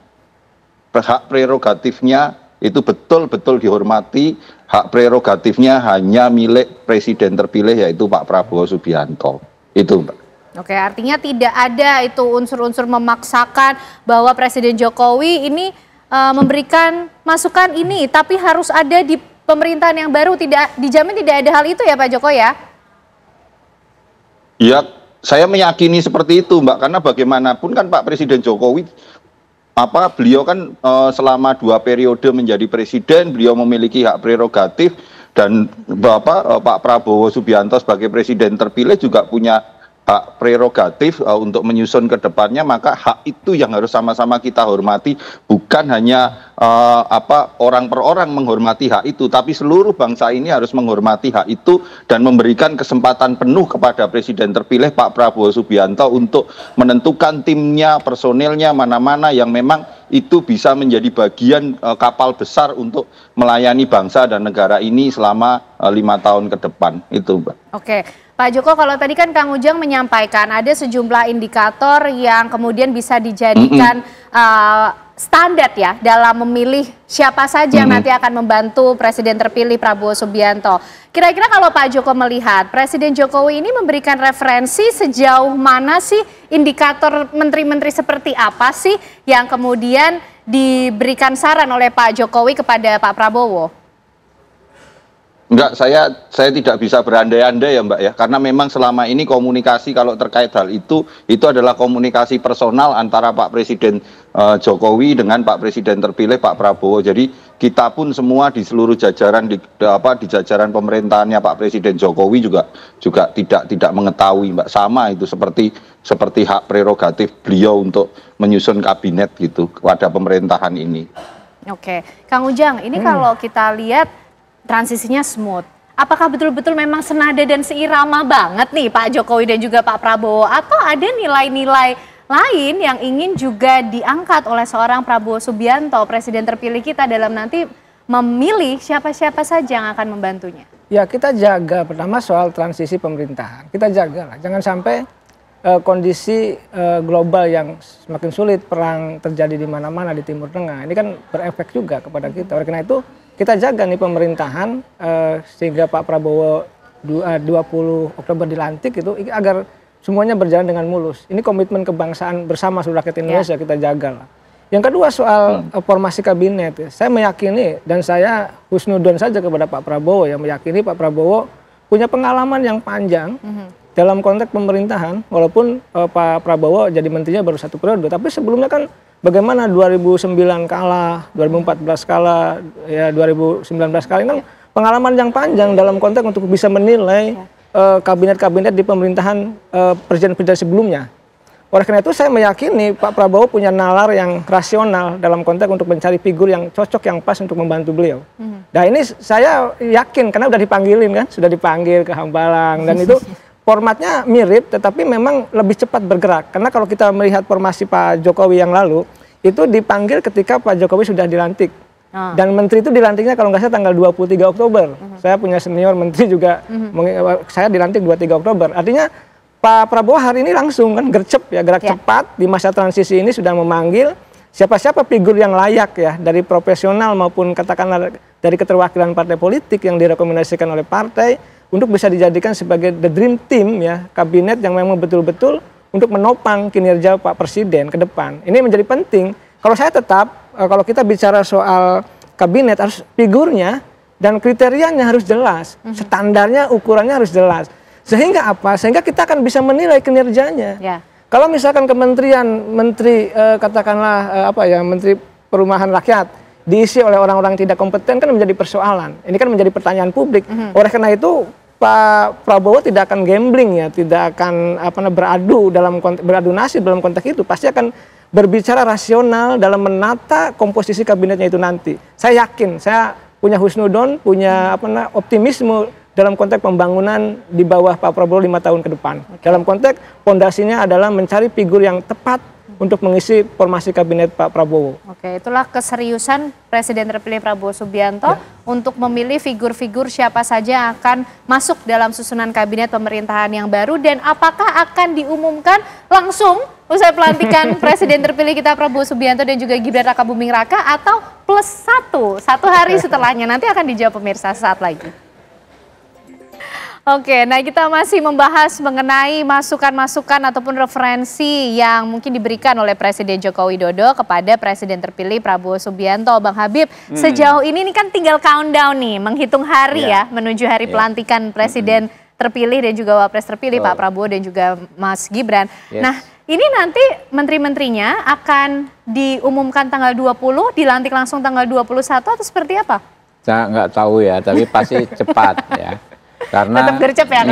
hak prerogatifnya itu betul-betul dihormati. Hak prerogatifnya hanya milik Presiden terpilih, yaitu Pak Prabowo Subianto. Itu Mbak. Oke, artinya tidak ada itu unsur-unsur memaksakan bahwa Presiden Jokowi ini memberikan masukan ini, tapi harus ada di pemerintahan yang baru, tidak dijamin tidak ada hal itu ya Pak Joko ya? Ya, saya meyakini seperti itu Mbak, karena bagaimanapun kan Pak Presiden Jokowi beliau kan selama 2 periode menjadi presiden, beliau memiliki hak prerogatif, dan Pak Prabowo Subianto sebagai presiden terpilih juga punya hak prerogatif untuk menyusun ke depannya. Maka hak itu yang harus sama-sama kita hormati, bukan hanya orang per orang menghormati hak itu, tapi seluruh bangsa ini harus menghormati hak itu dan memberikan kesempatan penuh kepada Presiden terpilih Pak Prabowo Subianto untuk menentukan timnya, personilnya, mana-mana yang memang itu bisa menjadi bagian kapal besar untuk melayani bangsa dan negara ini selama 5 tahun ke depan. Itu Mbak. Oke. Pak Joko, kalau tadi kan Kang Ujang menyampaikan ada sejumlah indikator yang kemudian bisa dijadikan standar ya dalam memilih siapa saja yang nanti akan membantu Presiden terpilih Prabowo Subianto. Kira-kira kalau Pak Joko melihat Presiden Jokowi ini memberikan referensi sejauh mana sih, indikator menteri-menteri seperti apa sih yang kemudian diberikan saran oleh Pak Jokowi kepada Pak Prabowo? Enggak, saya tidak bisa berandai-andai ya Mbak ya, karena memang selama ini komunikasi kalau terkait hal itu adalah komunikasi personal antara Pak Presiden Jokowi dengan Pak Presiden terpilih Pak Prabowo. Jadi kita pun semua di seluruh jajaran di jajaran pemerintahannya Pak Presiden Jokowi juga tidak mengetahui Mbak, sama itu seperti hak prerogatif beliau untuk menyusun kabinet gitu pada pemerintahan ini. Oke, Kang Ujang, ini kalau kita lihat transisinya smooth. Apakah betul-betul memang senada dan seirama banget nih Pak Jokowi dan juga Pak Prabowo? Atau ada nilai-nilai lain yang ingin juga diangkat oleh seorang Prabowo Subianto, Presiden terpilih kita, dalam nanti memilih siapa-siapa saja yang akan membantunya? Ya, kita jaga pertama soal transisi pemerintahan. Kita jaga lah, jangan sampai kondisi global yang semakin sulit, perang terjadi di mana-mana di Timur Tengah. Ini kan berefek juga kepada kita. Oleh karena itu kita jaga nih pemerintahan sehingga Pak Prabowo 20 Oktober dilantik itu agar semuanya berjalan dengan mulus. Ini komitmen kebangsaan bersama seluruh rakyat Indonesia, kita jaga lah. Yang kedua soal formasi kabinet, saya meyakini dan saya husnudon saja kepada Pak Prabowo, yang meyakini Pak Prabowo punya pengalaman yang panjang dalam konteks pemerintahan, walaupun Pak Prabowo jadi menterinya baru 1 periode, tapi sebelumnya kan bagaimana 2009 kalah, 2014 kalah, ya 2019 kalah, ini kan pengalaman yang panjang dalam konteks untuk bisa menilai kabinet-kabinet di pemerintahan presiden-presiden sebelumnya. Oleh karena itu saya meyakini Pak Prabowo punya nalar yang rasional dalam konteks untuk mencari figur yang cocok, yang pas untuk membantu beliau. Nah ini saya yakin karena sudah dipanggilin kan, sudah dipanggil ke Hambalang, dan itu formatnya mirip, tetapi memang lebih cepat bergerak. Karena kalau kita melihat formasi Pak Jokowi yang lalu, itu dipanggil ketika Pak Jokowi sudah dilantik. Dan menteri itu dilantiknya kalau nggak salah tanggal 23 Oktober. Saya punya senior menteri juga, saya dilantik 23 Oktober. Artinya Pak Prabowo hari ini langsung kan gercep ya, gerak cepat di masa transisi ini sudah memanggil siapa-siapa figur yang layak ya, dari profesional maupun katakanlah dari keterwakilan partai politik yang direkomendasikan oleh partai, untuk bisa dijadikan sebagai the dream team ya, kabinet yang memang betul-betul untuk menopang kinerja Pak Presiden ke depan. Ini menjadi penting. Kalau saya tetap, kalau kita bicara soal kabinet, harus figurnya dan kriterianya harus jelas, standarnya, ukurannya harus jelas. Sehingga apa? Sehingga kita akan bisa menilai kinerjanya. Kalau misalkan kementerian, menteri katakanlah menteri perumahan rakyat diisi oleh orang-orang tidak kompeten kan menjadi persoalan. Ini kan menjadi pertanyaan publik. Oleh karena itu Pak Prabowo tidak akan gambling ya, tidak akan beradu nasib dalam konteks itu, pasti akan berbicara rasional dalam menata komposisi kabinetnya itu nanti. Saya yakin, saya punya husnudon, punya optimisme dalam konteks pembangunan di bawah Pak Prabowo 5 tahun ke depan. Dalam konteks pondasinya adalah mencari figur yang tepat untuk mengisi formasi kabinet Pak Prabowo. Oke, itulah keseriusan Presiden terpilih Prabowo Subianto untuk memilih figur-figur siapa saja yang akan masuk dalam susunan kabinet pemerintahan yang baru, dan apakah akan diumumkan langsung usai pelantikan Presiden terpilih kita Prabowo Subianto dan juga Gibran Rakabuming Raka, atau plus satu hari setelahnya? Nanti akan dijawab pemirsa saat lagi. Oke, nah kita masih membahas mengenai masukan-masukan ataupun referensi yang mungkin diberikan oleh Presiden Joko Widodo kepada Presiden terpilih Prabowo Subianto. Bang Habib, sejauh ini kan tinggal countdown nih, menghitung hari ya menuju hari pelantikan Presiden terpilih dan juga Wapres terpilih Pak Prabowo dan juga Mas Gibran. Nah, ini nanti menteri-menterinya akan diumumkan tanggal 20, dilantik langsung tanggal 21 atau seperti apa? Saya nggak tahu ya, tapi pasti cepat ya. Karena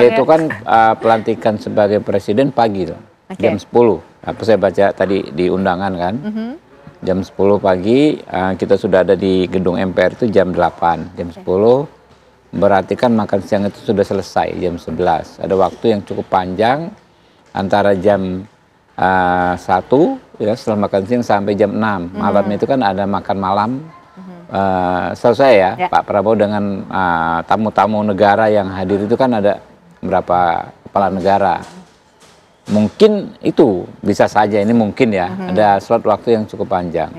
itu kan pelantikan sebagai presiden pagi loh, jam 10. Apa saya baca tadi di undangan kan, jam 10 pagi kita sudah ada di gedung MPR itu jam 8, jam 10. Berarti kan makan siang itu sudah selesai jam 11. Ada waktu yang cukup panjang antara jam 1 ya setelah makan siang sampai jam 6. Malam itu kan ada makan malam. Selesai ya, Pak Prabowo dengan tamu-tamu negara yang hadir itu kan ada berapa kepala negara. Mungkin itu bisa saja, ini mungkin ya, ada slot waktu yang cukup panjang.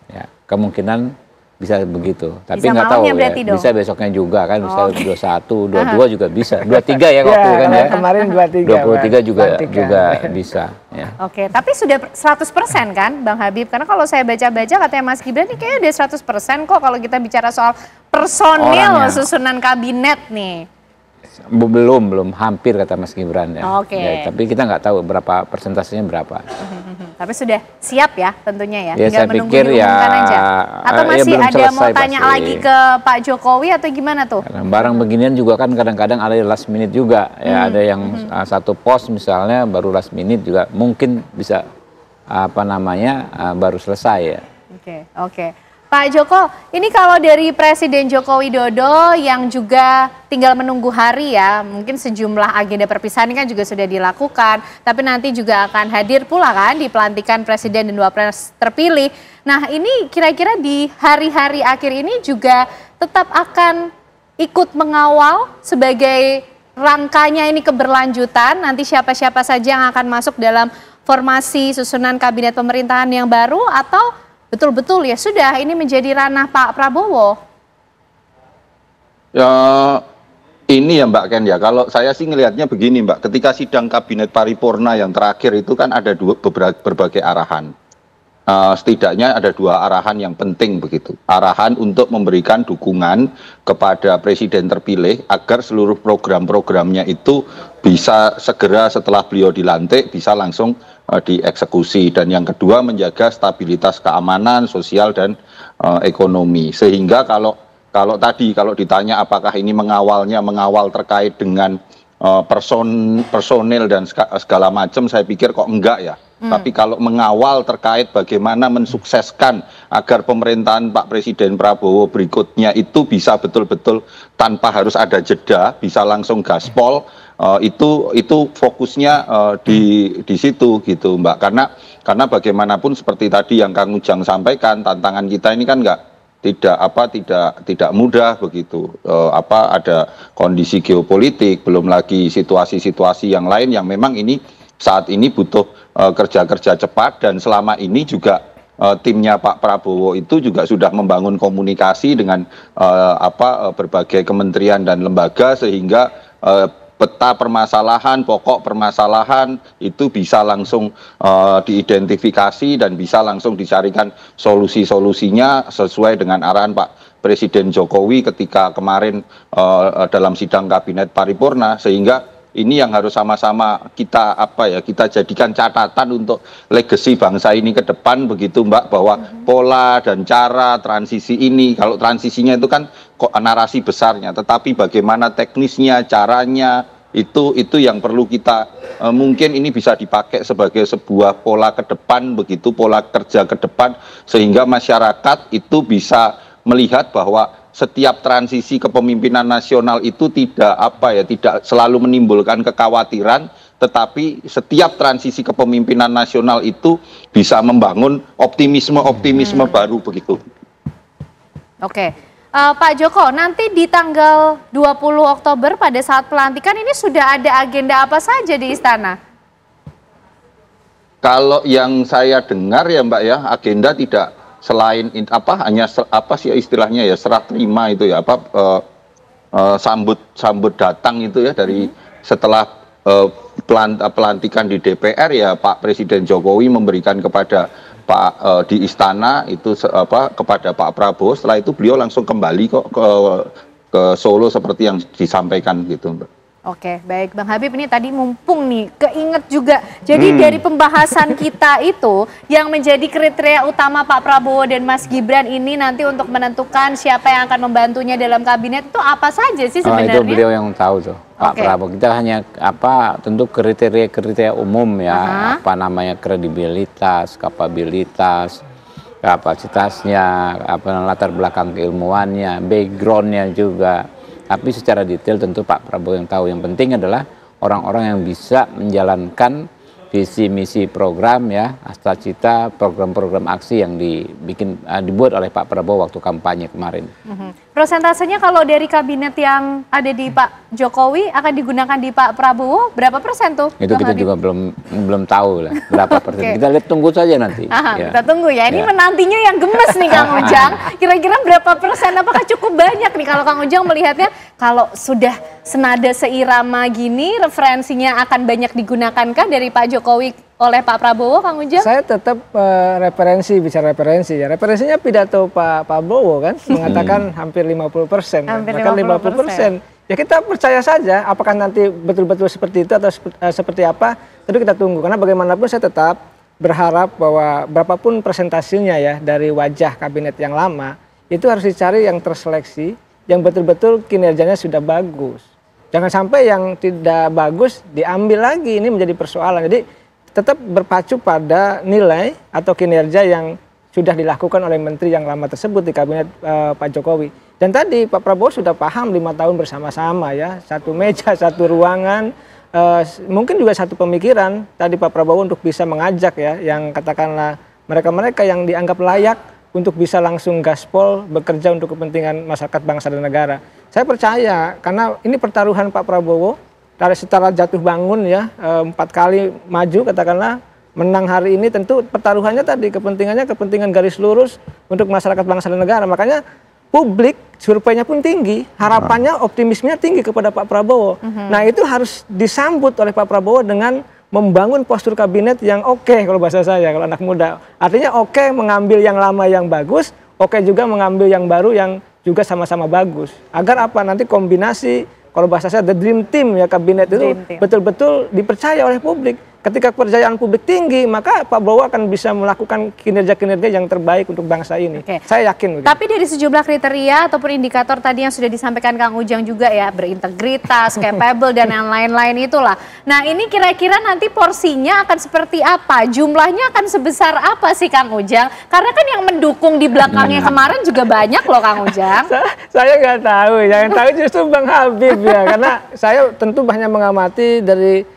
Ya, kemungkinan bisa begitu, tapi nggak tahu ya, bisa besoknya juga kan, bisa 21, 22 juga bisa, 23 ya waktu kan ya. Kemarin 23 juga bisa. Ya. Oke, tapi sudah 100% kan Bang Habib? Karena kalau saya baca-baca katanya Mas Gibran ini kayaknya udah 100% kok kalau kita bicara soal personil susunan kabinet nih. Belum, hampir kata Mas Gibran ya. Ya, tapi kita nggak tahu berapa persentasenya berapa. Tapi sudah siap ya tentunya ya, tinggal saya menunggu pikir diumumkan aja. Atau masih ada mau tanya lagi ke Pak Jokowi atau gimana tuh? Barang beginian juga kan kadang-kadang ada last minute juga ya, ada yang satu pos misalnya baru last minute juga mungkin bisa baru selesai ya. Oke. Pak Joko, ini kalau dari Presiden Joko Widodo yang juga tinggal menunggu hari ya, mungkin sejumlah agenda perpisahan ini kan juga sudah dilakukan, tapi nanti juga akan hadir pula kan di pelantikan Presiden dan Wapres terpilih. Nah ini kira-kira di hari-hari akhir ini juga tetap akan ikut mengawal sebagai rangkanya ini keberlanjutan, nanti siapa-siapa saja yang akan masuk dalam formasi susunan kabinet pemerintahan yang baru, atau betul-betul ya sudah ini menjadi ranah Pak Prabowo? Ya ini ya Mbak Ken ya, kalau saya sih ngelihatnya begini Mbak, ketika sidang kabinet paripurna yang terakhir itu kan ada berbagai arahan. Setidaknya ada 2 arahan yang penting begitu. Arahan untuk memberikan dukungan kepada Presiden terpilih agar seluruh program-programnya itu bisa segera setelah beliau dilantik bisa langsung dieksekusi, dan yang kedua menjaga stabilitas keamanan sosial dan ekonomi. Sehingga kalau ditanya apakah ini mengawal terkait dengan personil dan segala macam, saya pikir kok enggak ya. Tapi kalau mengawal terkait bagaimana mensukseskan agar pemerintahan Pak Presiden Prabowo berikutnya itu bisa betul-betul tanpa harus ada jeda, bisa langsung gaspol, itu fokusnya di situ gitu Mbak. Karena bagaimanapun seperti tadi yang Kang Ujang sampaikan, tantangan kita ini kan tidak mudah begitu. Ada kondisi geopolitik, belum lagi situasi-situasi yang lain yang memang ini saat ini butuh kerja-kerja cepat, dan selama ini juga timnya Pak Prabowo itu juga sudah membangun komunikasi dengan berbagai kementerian dan lembaga sehingga peta permasalahan, pokok permasalahan itu bisa langsung diidentifikasi dan bisa langsung dicarikan solusi-solusinya sesuai dengan arahan Pak Presiden Jokowi ketika kemarin dalam sidang kabinet paripurna, sehingga Ini yang harus sama-sama kita kita jadikan catatan untuk legasi bangsa ini ke depan begitu Mbak, bahwa pola dan cara transisi ini, kalau transisinya itu kan kok narasi besarnya, tetapi bagaimana teknisnya, caranya itu yang perlu kita mungkin ini bisa dipakai sebagai sebuah pola ke depan begitu, pola kerja ke depan, sehingga masyarakat itu bisa melihat bahwa setiap transisi kepemimpinan nasional itu tidak tidak selalu menimbulkan kekhawatiran, tetapi setiap transisi kepemimpinan nasional itu bisa membangun optimisme baru begitu. Oke. Pak Joko, nanti di tanggal 20 Oktober pada saat pelantikan ini sudah ada agenda apa saja di istana? Kalau yang saya dengar ya Mbak ya, agenda tidak selain hanya istilahnya ya serah terima itu ya sambut datang itu ya dari setelah pelantikan di DPR ya Pak Presiden Jokowi memberikan kepada di istana itu kepada Pak Prabowo, setelah itu beliau langsung kembali kok ke Solo seperti yang disampaikan gitu Mbak. Oke, baik Bang Habib, ini tadi mumpung nih keinget juga. Jadi dari pembahasan kita itu yang menjadi kriteria utama Pak Prabowo dan Mas Gibran ini nanti untuk menentukan siapa yang akan membantunya dalam kabinet itu apa saja sih sebenarnya? Itu beliau yang tahu tuh, Pak Prabowo. Kita hanya tentu kriteria umum ya, kredibilitas, kapabilitas, kapasitasnya, latar belakang keilmuannya, backgroundnya juga. Tapi secara detail tentu Pak Prabowo yang tahu. Yang penting adalah orang-orang yang bisa menjalankan visi misi program ya, cita program-program aksi yang dibuat oleh Pak Prabowo waktu kampanye kemarin. Prosentasenya kalau dari kabinet yang ada di Pak Jokowi akan digunakan di Pak Prabowo berapa persen tuh? Itu kita juga belum tahu lah berapa persen. Kita lihat, tunggu saja nanti. Kita tunggu ya. Ini menantinya yang gemes nih Kang Ujang. Kira-kira berapa persen? Apakah cukup banyak nih kalau Kang Ujang melihatnya, kalau sudah senada seirama gini, referensinya akan banyak digunakan dari Pak Jokowi oleh Pak Prabowo, Kang Ujang? Saya tetap bicara referensi ya. Referensinya pidato Pak Prabowo kan mengatakan hampir 50%. Bahkan 50%. Ya kita percaya saja, apakah nanti betul-betul seperti itu atau seperti apa, tentu kita tunggu. Karena bagaimanapun saya tetap berharap bahwa berapapun presentasinya ya dari wajah kabinet yang lama, itu harus dicari yang terseleksi, yang betul-betul kinerjanya sudah bagus. Jangan sampai yang tidak bagus diambil lagi, ini menjadi persoalan. Jadi tetap berpacu pada nilai atau kinerja yang sudah dilakukan oleh menteri yang lama tersebut di kabinet Pak Jokowi. Dan tadi Pak Prabowo sudah paham 5 tahun bersama-sama ya, satu meja, satu ruangan, mungkin juga satu pemikiran tadi Pak Prabowo untuk bisa mengajak ya, yang katakanlah mereka-mereka yang dianggap layak untuk bisa langsung gaspol bekerja untuk kepentingan masyarakat bangsa dan negara. Saya percaya karena ini pertaruhan Pak Prabowo dari secara jatuh bangun ya, 4 kali maju katakanlah, menang hari ini tentu pertaruhannya tadi kepentingan garis lurus untuk masyarakat bangsa dan negara. Makanya publik surveinya pun tinggi, harapannya optimismenya tinggi kepada Pak Prabowo. Nah itu harus disambut oleh Pak Prabowo dengan membangun postur kabinet yang oke kalau bahasa saya, kalau anak muda. Artinya oke mengambil yang lama yang bagus, oke juga mengambil yang baru yang juga sama-sama bagus. Agar apa? Nanti kombinasi, kalau bahasa saya the dream team ya, kabinet itu betul-betul dipercaya oleh publik. Ketika kepercayaan publik tinggi, maka Pak Prabowo akan bisa melakukan kinerja-kinerja yang terbaik untuk bangsa ini. Saya yakin begitu. Tapi dari sejumlah kriteria ataupun indikator tadi yang sudah disampaikan Kang Ujang juga ya, berintegritas, capable dan yang lain-lain itulah. Nah ini kira-kira nanti porsinya akan seperti apa? Jumlahnya akan sebesar apa sih Kang Ujang? Karena kan yang mendukung di belakangnya kemarin juga banyak loh Kang Ujang. Saya nggak tahu, yang tahu justru Bang Habib ya. Karena saya tentu hanya mengamati dari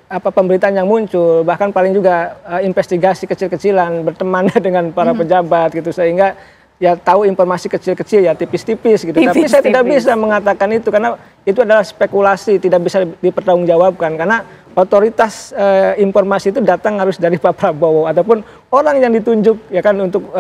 pemberitaan yang muncul, bahkan paling juga investigasi kecil-kecilan, berteman dengan para pejabat gitu, sehingga ya tahu informasi kecil-kecil ya, tipis-tipis gitu. Tapi saya tidak bisa mengatakan itu karena itu adalah spekulasi, tidak bisa dipertanggungjawabkan karena otoritas informasi itu datang harus dari Pak Prabowo ataupun orang yang ditunjuk ya kan untuk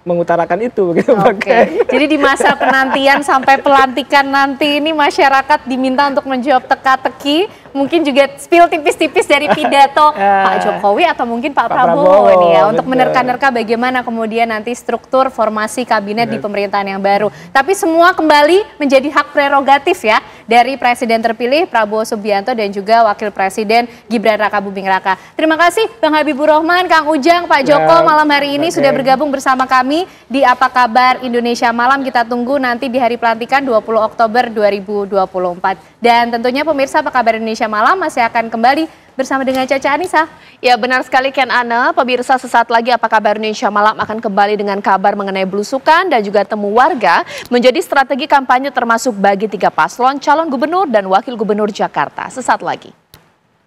mengutarakan itu begitu. Oke. Jadi di masa penantian sampai pelantikan nanti ini masyarakat diminta untuk menjawab teka-teki, mungkin juga spill tipis-tipis dari pidato Pak Jokowi atau mungkin Pak Prabowo nih ya, untuk menerka-nerka bagaimana kemudian nanti struktur formasi kabinet di pemerintahan yang baru. Tapi semua kembali menjadi hak prerogatif ya dari Presiden terpilih Prabowo Subianto dan juga Wakil Presiden Gibran Raka Buming Raka. Terima kasih Bang Habibur Rahman, Kang Ujang, Pak Joko malam hari ini sudah bergabung bersama kami di Apa Kabar Indonesia Malam. Kita tunggu nanti di hari pelantikan 20 Oktober 2024. Dan tentunya pemirsa Apa Kabar Indonesia Malam masih akan kembali bersama dengan Caca Anissa. Ya benar sekali Ken Ana, pemirsa sesaat lagi Apa Kabar Indonesia Malam akan kembali dengan kabar mengenai belusukan dan juga temu warga menjadi strategi kampanye termasuk bagi 3 paslon calon gubernur dan wakil gubernur Jakarta. Sesaat lagi.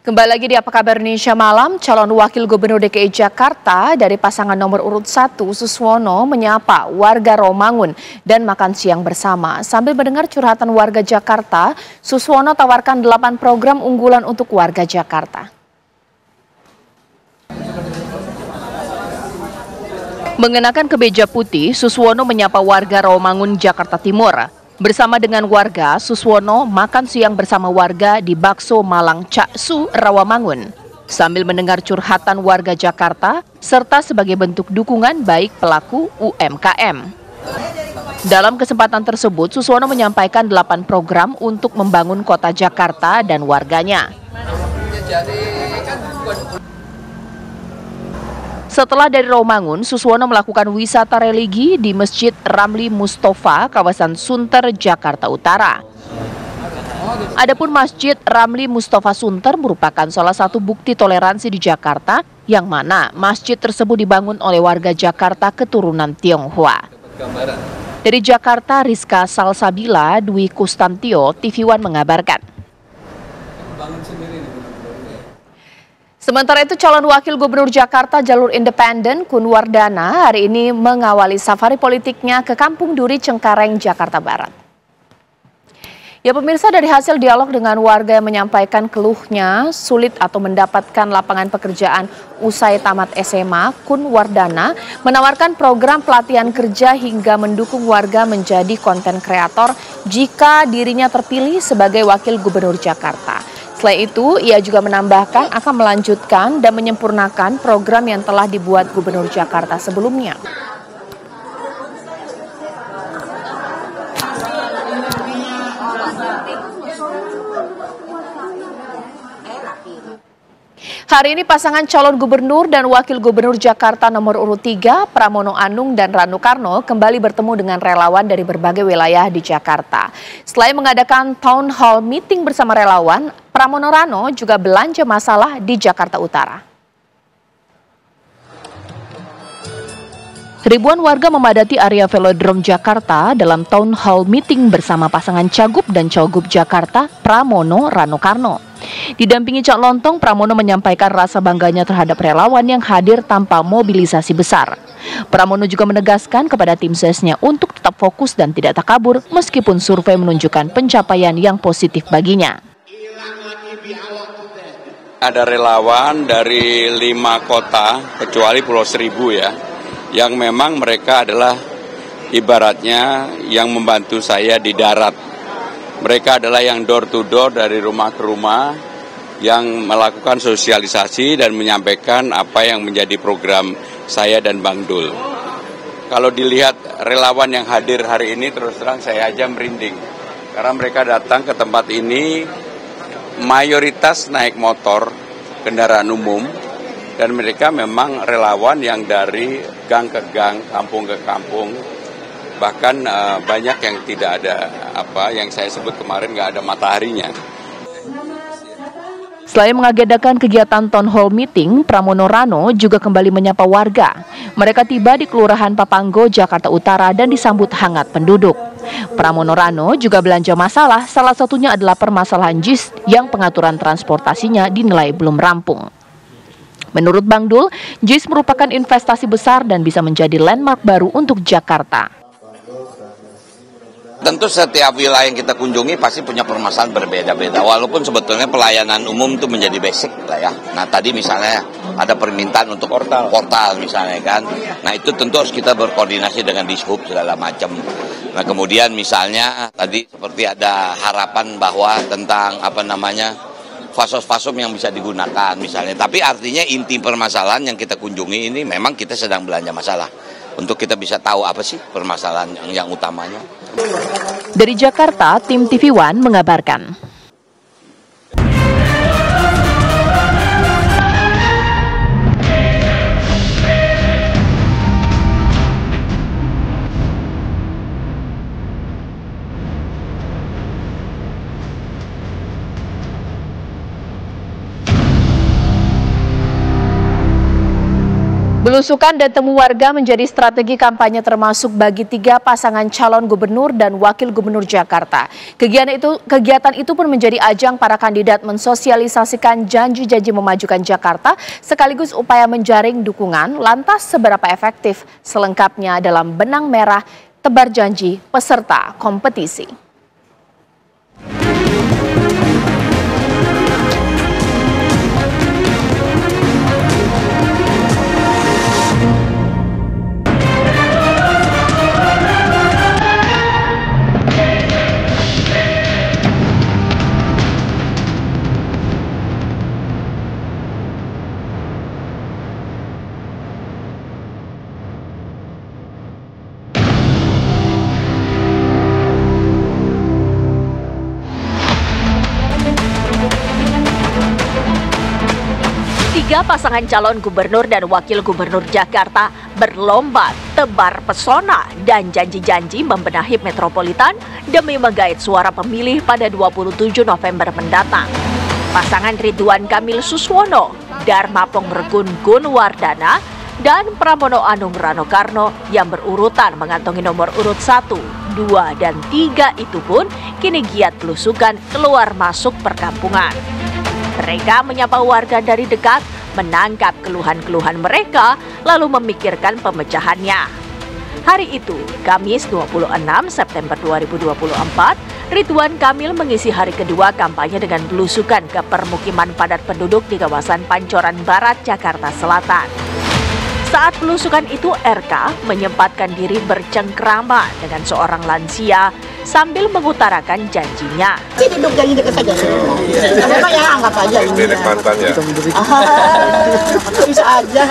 Kembali lagi di Apa Kabar Indonesia Malam, calon wakil gubernur DKI Jakarta dari pasangan nomor urut 1 Suswono menyapa warga Romangun dan makan siang bersama. Sambil mendengar curhatan warga Jakarta, Suswono tawarkan 8 program unggulan untuk warga Jakarta. Mengenakan kemeja putih, Suswono menyapa warga Romangun, Jakarta Timur. Bersama dengan warga, Suswono makan siang bersama warga di Bakso Malang Caksu, Rawamangun. Sambil mendengar curhatan warga Jakarta, serta sebagai bentuk dukungan baik pelaku UMKM. Dalam kesempatan tersebut, Suswono menyampaikan 8 program untuk membangun kota Jakarta dan warganya. Setelah dari Romangun, Suswono melakukan wisata religi di Masjid Ramli Mustofa, kawasan Sunter, Jakarta Utara. Adapun Masjid Ramli Mustofa Sunter merupakan salah satu bukti toleransi di Jakarta, yang mana masjid tersebut dibangun oleh warga Jakarta keturunan Tionghoa. Dari Jakarta, Rizka Salsabila, Dwi Kustantio, TV One mengabarkan. Sementara itu, calon wakil gubernur Jakarta jalur independen Kun Wardana hari ini mengawali safari politiknya ke Kampung Duri, Cengkareng, Jakarta Barat. Ya pemirsa, dari hasil dialog dengan warga yang menyampaikan keluhnya sulit atau mendapatkan lapangan pekerjaan usai tamat SMA, Kun Wardana menawarkan program pelatihan kerja hingga mendukung warga menjadi konten kreator jika dirinya terpilih sebagai wakil gubernur Jakarta. Selain itu, ia juga menambahkan akan melanjutkan dan menyempurnakan program yang telah dibuat Gubernur Jakarta sebelumnya. Hari ini pasangan calon gubernur dan wakil gubernur Jakarta nomor urut 3, Pramono Anung dan Rano Karno kembali bertemu dengan relawan dari berbagai wilayah di Jakarta. Selain mengadakan town hall meeting bersama relawan, Pramono Rano juga belanja masalah di Jakarta Utara. Ribuan warga memadati area Velodrome Jakarta dalam town hall meeting bersama pasangan Cagup dan Cagup Jakarta, Pramono Rano Karno. Didampingi Cak Lontong, Pramono menyampaikan rasa bangganya terhadap relawan yang hadir tanpa mobilisasi besar. Pramono juga menegaskan kepada tim sesnya untuk tetap fokus dan tidak takabur meskipun survei menunjukkan pencapaian yang positif baginya. Ada relawan dari 5 kota, kecuali Pulau Seribu ya, yang memang mereka adalah ibaratnya yang membantu saya di darat. Mereka adalah yang door to door dari rumah ke rumah, yang melakukan sosialisasi dan menyampaikan apa yang menjadi program saya dan Bang Dul. Kalau dilihat relawan yang hadir hari ini, terus terang saya aja merinding. Karena mereka datang ke tempat ini, mayoritas naik motor, kendaraan umum, dan mereka memang relawan yang dari gang ke gang, kampung ke kampung. Bahkan banyak yang tidak ada yang saya sebut kemarin nggak ada mataharinya. Selain mengagendakan kegiatan town hall meeting, Pramono Rano juga kembali menyapa warga. Mereka tiba di Kelurahan Papanggo, Jakarta Utara dan disambut hangat penduduk. Pramono Rano juga belanja masalah, salah satunya adalah permasalahan JIS yang pengaturan transportasinya dinilai belum rampung. Menurut Bang Dul, JIS merupakan investasi besar dan bisa menjadi landmark baru untuk Jakarta. Tentu setiap wilayah yang kita kunjungi pasti punya permasalahan berbeda-beda, walaupun sebetulnya pelayanan umum itu menjadi basic lah ya. Nah tadi misalnya ada permintaan untuk portal misalnya kan. Nah itu tentu harus kita berkoordinasi dengan Dishub segala macam. Nah kemudian misalnya tadi seperti ada harapan bahwa tentang fasos-fasom yang bisa digunakan misalnya. Tapi artinya inti permasalahan yang kita kunjungi ini memang kita sedang belanja masalah. Untuk kita bisa tahu apa sih permasalahan yang utamanya. Dari Jakarta, tim TV One mengabarkan. Belusukan dan temu warga menjadi strategi kampanye termasuk bagi 3 pasangan calon gubernur dan wakil gubernur Jakarta. Kegiatan itu pun menjadi ajang para kandidat mensosialisasikan janji-janji memajukan Jakarta sekaligus upaya menjaring dukungan. Lantas seberapa efektif selengkapnya dalam benang merah tebar janji peserta kompetisi. Tiga pasangan calon gubernur dan wakil gubernur Jakarta berlomba tebar pesona dan janji-janji membenahi metropolitan demi menggait suara pemilih pada 27 November mendatang. Pasangan Ridwan Kamil Suswono, Dharma Pongregun Gunwardana, dan Pramono Anung Rano Karno yang berurutan mengantongi nomor urut 1, 2, dan 3 itu pun kini giat belusukan keluar masuk perkampungan. Mereka menyapa warga dari dekat, menangkap keluhan-keluhan mereka, lalu memikirkan pemecahannya. Hari itu, Kamis 26 September 2024, Ridwan Kamil mengisi hari kedua kampanye dengan belusukan ke permukiman padat penduduk di kawasan Pancoran Barat, Jakarta Selatan. Saat belusukan itu, RK menyempatkan diri bercengkrama dengan seorang lansia sambil mengutarakan janjinya. Duduk janji dekat saja. Memang ya anggap aja ini. Milik mantan ya. Bisa aja.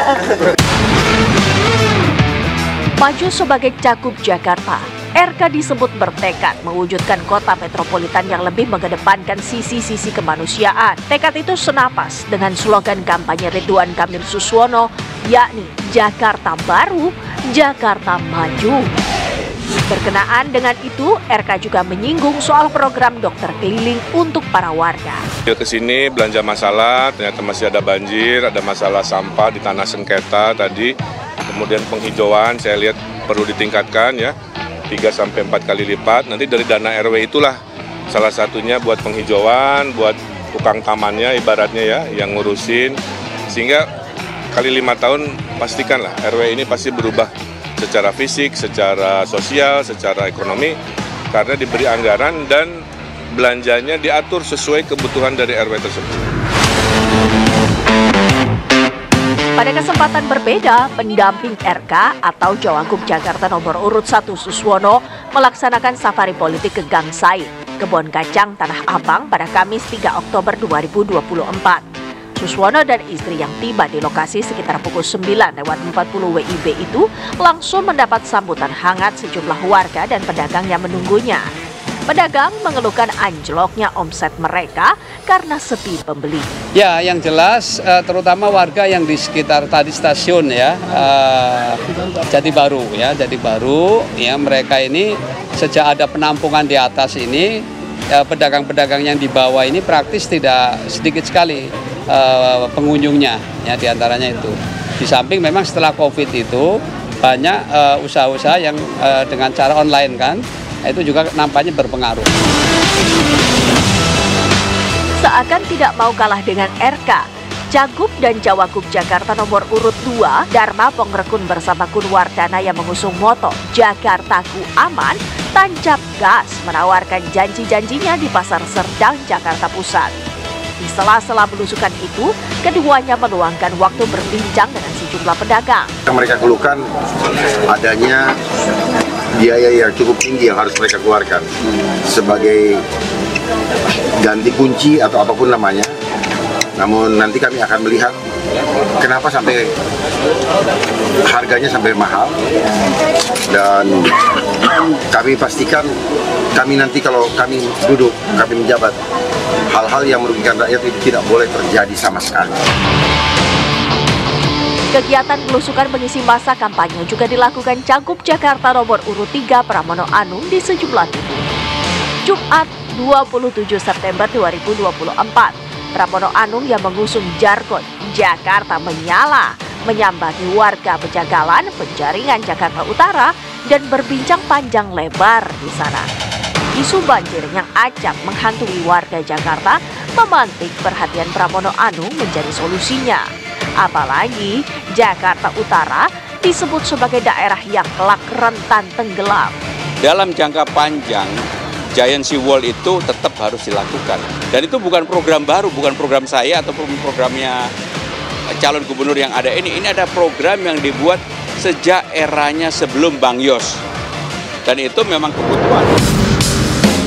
Maju sebagai Cagup Jakarta, RK disebut bertekad mewujudkan kota metropolitan yang lebih mengedepankan sisi-sisi kemanusiaan. Tekad itu senapas dengan slogan kampanye Ridwan Kamil Suswono, yakni Jakarta Baru, Jakarta Maju. Berkenaan dengan itu, RK juga menyinggung soal program dokter keliling untuk para warga. Ke sini belanja masalah, ternyata masih ada banjir, ada masalah sampah di tanah sengketa tadi. Kemudian penghijauan saya lihat perlu ditingkatkan ya, 3-4 kali lipat. Nanti dari dana RW itulah salah satunya buat penghijauan, buat tukang tamannya ibaratnya ya, yang ngurusin. Sehingga kali 5 tahun pastikanlah RW ini pasti berubah secara fisik, secara sosial, secara ekonomi, karena diberi anggaran dan belanjanya diatur sesuai kebutuhan dari RW tersebut. Pada kesempatan berbeda, pendamping RK atau Cawagup Jakarta nomor urut 1 Suswono melaksanakan safari politik ke Gang Said, Kebon Kacang, Tanah Abang pada Kamis 3 Oktober 2024. Suswono dan istri yang tiba di lokasi sekitar pukul 9:40 WIB itu langsung mendapat sambutan hangat sejumlah warga dan pedagang yang menunggunya. Pedagang mengeluhkan anjloknya omset mereka karena sepi pembeli. Ya, yang jelas terutama warga yang di sekitar tadi stasiun ya, Jati Baru ya, mereka ini sejak ada penampungan di atas ini, pedagang-pedagang yang di bawah ini praktis tidak sedikit sekali pengunjungnya ya, diantaranya itu. Di samping memang setelah COVID itu banyak usaha-usaha yang dengan cara online kan, itu juga nampaknya berpengaruh. Seakan tidak mau kalah dengan RK, Cagup dan Cawagup Jakarta nomor urut 2, Dharma Pongregun bersama Gunwardana yang mengusung moto Jakartaku Aman, tancap gas menawarkan janji-janjinya di Pasar Serdang, Jakarta Pusat. Di sela-sela belusukan itu, keduanya meluangkan waktu berbincang dengan sejumlah pedagang. Yang mereka keluhkan adanya biaya yang cukup tinggi yang harus mereka keluarkan sebagai ganti kunci atau apapun namanya. Namun nanti kami akan melihat kenapa sampai harganya sampai mahal, dan kami pastikan kami nanti kalau kami duduk, kami menjabat, hal-hal yang merugikan rakyat itu tidak boleh terjadi sama sekali. Kegiatan belusukan mengisi masa kampanye juga dilakukan Cagup Jakarta nomor urut 3 Pramono Anung di sejumlah titik. Jumat 27 September 2024. Pramono Anung yang mengusung jargon Jakarta Menyala menyambangi warga Pejagalan, Penjaringan, Jakarta Utara dan berbincang panjang lebar di sana. Isu banjir yang acap menghantui warga Jakarta memantik perhatian Pramono Anung menjadi solusinya. Apalagi Jakarta Utara disebut sebagai daerah yang kelak rentan tenggelam. Dalam jangka panjang, Giant Sea Wall itu tetap harus dilakukan. Dan itu bukan program baru, bukan program saya ataupun programnya calon gubernur yang ada ini. Ini ada program yang dibuat sejak eranya sebelum Bang Yos. Dan itu memang kebutuhan.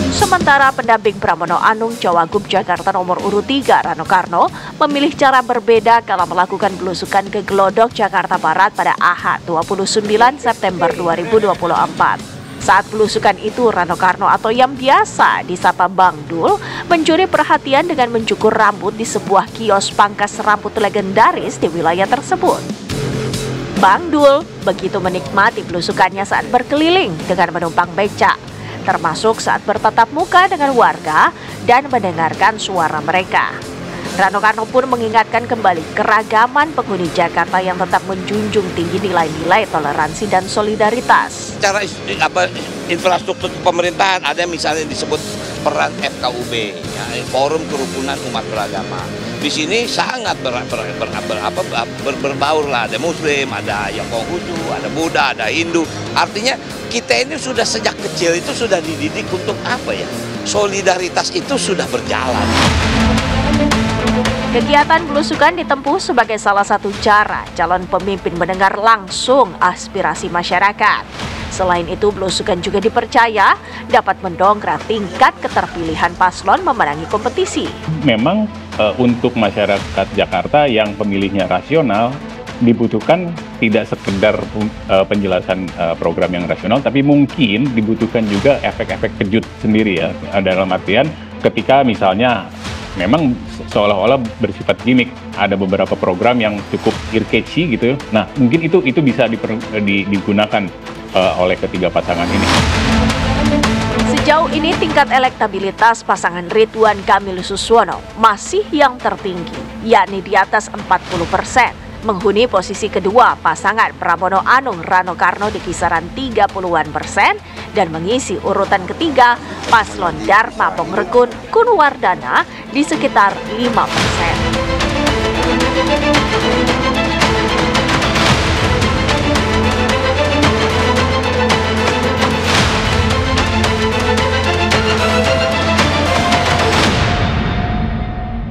Sementara pendamping Pramono Anung Cawagup Jakarta nomor urut 3 Rano Karno memilih cara berbeda kala melakukan belusukan ke Glodok Jakarta Barat pada Ahad 29 September 2024. Saat belusukan itu, Rano Karno atau yang biasa disapa Bang Dul mencuri perhatian dengan mencukur rambut di sebuah kios pangkas rambut legendaris di wilayah tersebut. Bang Dul begitu menikmati belusukannya saat berkeliling dengan menumpang becak, termasuk saat bertatap muka dengan warga dan mendengarkan suara mereka. Rano Karno pun mengingatkan kembali keragaman penghuni Jakarta yang tetap menjunjung tinggi nilai-nilai toleransi dan solidaritas. Cara infrastruktur pemerintahan ada misalnya disebut peran FKUB, ya, Forum Kerukunan Umat Beragama. Di sini sangat berbaur lah, ada Muslim, ada yang Konghucu, ada Buddha, ada Hindu. Artinya kita ini sudah sejak kecil itu sudah dididik untuk apa ya? Solidaritas itu sudah berjalan. Kegiatan belusukan ditempuh sebagai salah satu cara calon pemimpin mendengar langsung aspirasi masyarakat. Selain itu, belusukan juga dipercaya dapat mendongkrak tingkat keterpilihan paslon memenangi kompetisi. Memang untuk masyarakat Jakarta yang pemilihnya rasional, dibutuhkan tidak sekedar penjelasan program yang rasional, tapi mungkin dibutuhkan juga efek-efek kejut sendiri ya. Dalam artian ketika misalnya memang seolah-olah bersifat gimmick, ada beberapa program yang cukup ear-catchy gitu. Nah, mungkin itu bisa digunakan oleh ketiga pasangan ini. Sejauh ini tingkat elektabilitas pasangan Ridwan Kamil Suswono masih yang tertinggi, yakni di atas 40%. Menghuni posisi kedua pasangan Pramono Anung Rano Karno di kisaran 30-an% dan mengisi urutan ketiga paslon Dharma Pongrekun Kunwardana di sekitar 5%.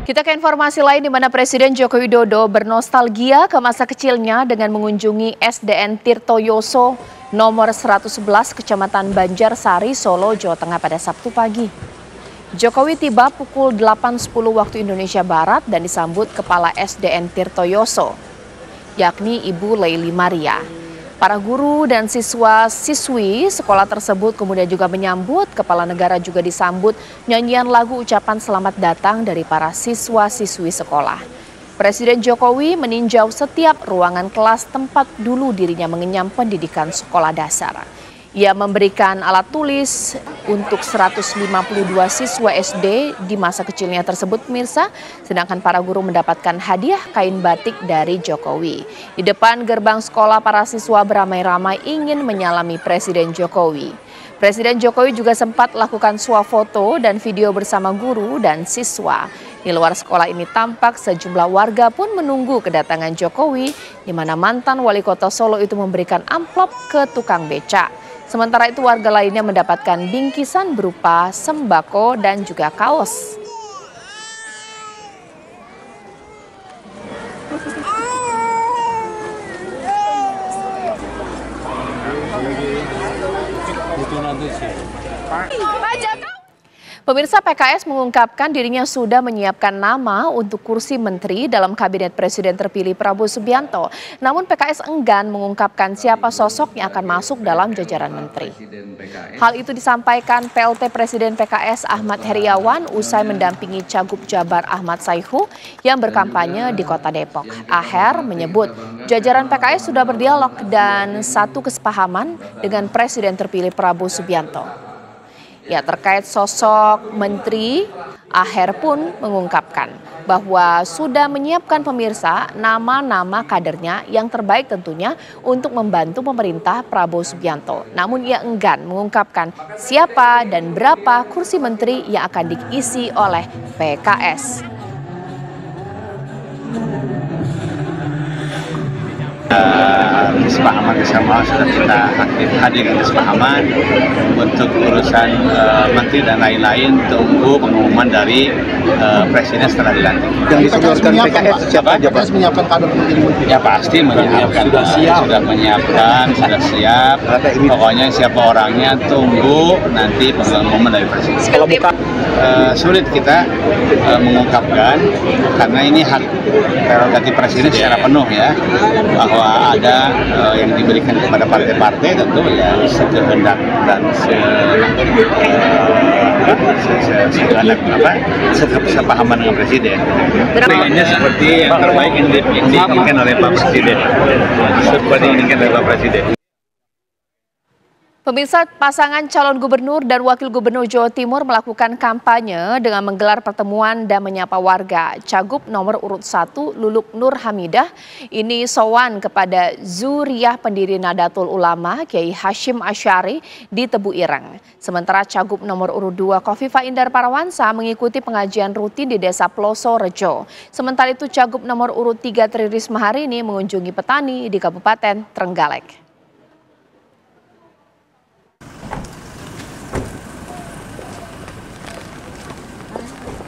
Kita ke informasi lain di mana Presiden Joko Widodo bernostalgia ke masa kecilnya dengan mengunjungi SDN Tirtoyoso nomor 111 Kecamatan Banjarsari, Solo, Jawa Tengah pada Sabtu pagi. Jokowi tiba pukul 8.10 waktu Indonesia Barat dan disambut Kepala SDN Tirtoyoso, yakni Ibu Leili Maria. Para guru dan siswa-siswi sekolah tersebut kemudian juga menyambut. Kepala negara juga disambut nyanyian lagu ucapan selamat datang dari para siswa-siswi sekolah. Presiden Jokowi meninjau setiap ruangan kelas tempat dulu dirinya mengenyam pendidikan sekolah dasar. Ia memberikan alat tulis untuk 152 siswa SD di masa kecilnya tersebut, pemirsa, sedangkan para guru mendapatkan hadiah kain batik dari Jokowi. Di depan gerbang sekolah, para siswa beramai-ramai ingin menyalami Presiden Jokowi. Presiden Jokowi juga sempat lakukan swafoto dan video bersama guru dan siswa. Di luar sekolah ini tampak sejumlah warga pun menunggu kedatangan Jokowi, di mana mantan wali kota Solo itu memberikan amplop ke tukang becak. Sementara itu warga lainnya mendapatkan bingkisan berupa sembako dan juga kaos. Pemirsa, PKS mengungkapkan dirinya sudah menyiapkan nama untuk kursi menteri dalam kabinet Presiden terpilih Prabowo Subianto. Namun PKS enggan mengungkapkan siapa sosok yang akan masuk dalam jajaran menteri. Hal itu disampaikan PLT Presiden PKS Ahmad Heriawan usai mendampingi Cagup Jabar Ahmad Saihu yang berkampanye di Kota Depok. Aher menyebut jajaran PKS sudah berdialog dan satu kesepahaman dengan Presiden terpilih Prabowo Subianto. Ya, terkait sosok menteri, Aher pun mengungkapkan bahwa sudah menyiapkan pemirsa nama-nama kadernya yang terbaik tentunya untuk membantu pemerintah Prabowo Subianto. Namun ia enggan mengungkapkan siapa dan berapa kursi menteri yang akan diisi oleh PKS. Kesepahaman bersama sudah kita hadirkan kesepahaman untuk urusan menteri dan lain-lain, tunggu pengumuman dari presiden setelah dilantik. Yang disodorkan PKS siapa aja Pak? Menyiapkan kader menjadi menteri? Ya pasti menyiapkan, sudah menyiapkan, sudah siap. Pokoknya siapa orangnya tunggu nanti pengumuman dari presiden. Kalau bukan sulit kita mengungkapkan karena ini hak prerogatif presiden secara penuh ya, bahwa ada yang diberikan kepada partai-partai tentu ya sekehendak dan sepahaman dengan presiden. Pengennya seperti yang terbaik yang diinginkan oleh Pak Presiden. Seperti yang diinginkan oleh Pak Presiden. Pemirsa, pasangan calon gubernur dan wakil gubernur Jawa Timur melakukan kampanye dengan menggelar pertemuan dan menyapa warga. Cagup nomor urut 1 Luluk Nur Hamidah ini sowan kepada Zuriyah pendiri Nahdlatul Ulama Kiai Hasyim Asy'ari di Tebu Ireng. Sementara Cagup nomor urut 2 Khofifah Indar Parawansa mengikuti pengajian rutin di Desa Ploso Rejo. Sementara itu Cagup nomor urut 3 Tri Risma hari ini mengunjungi petani di Kabupaten Trenggalek.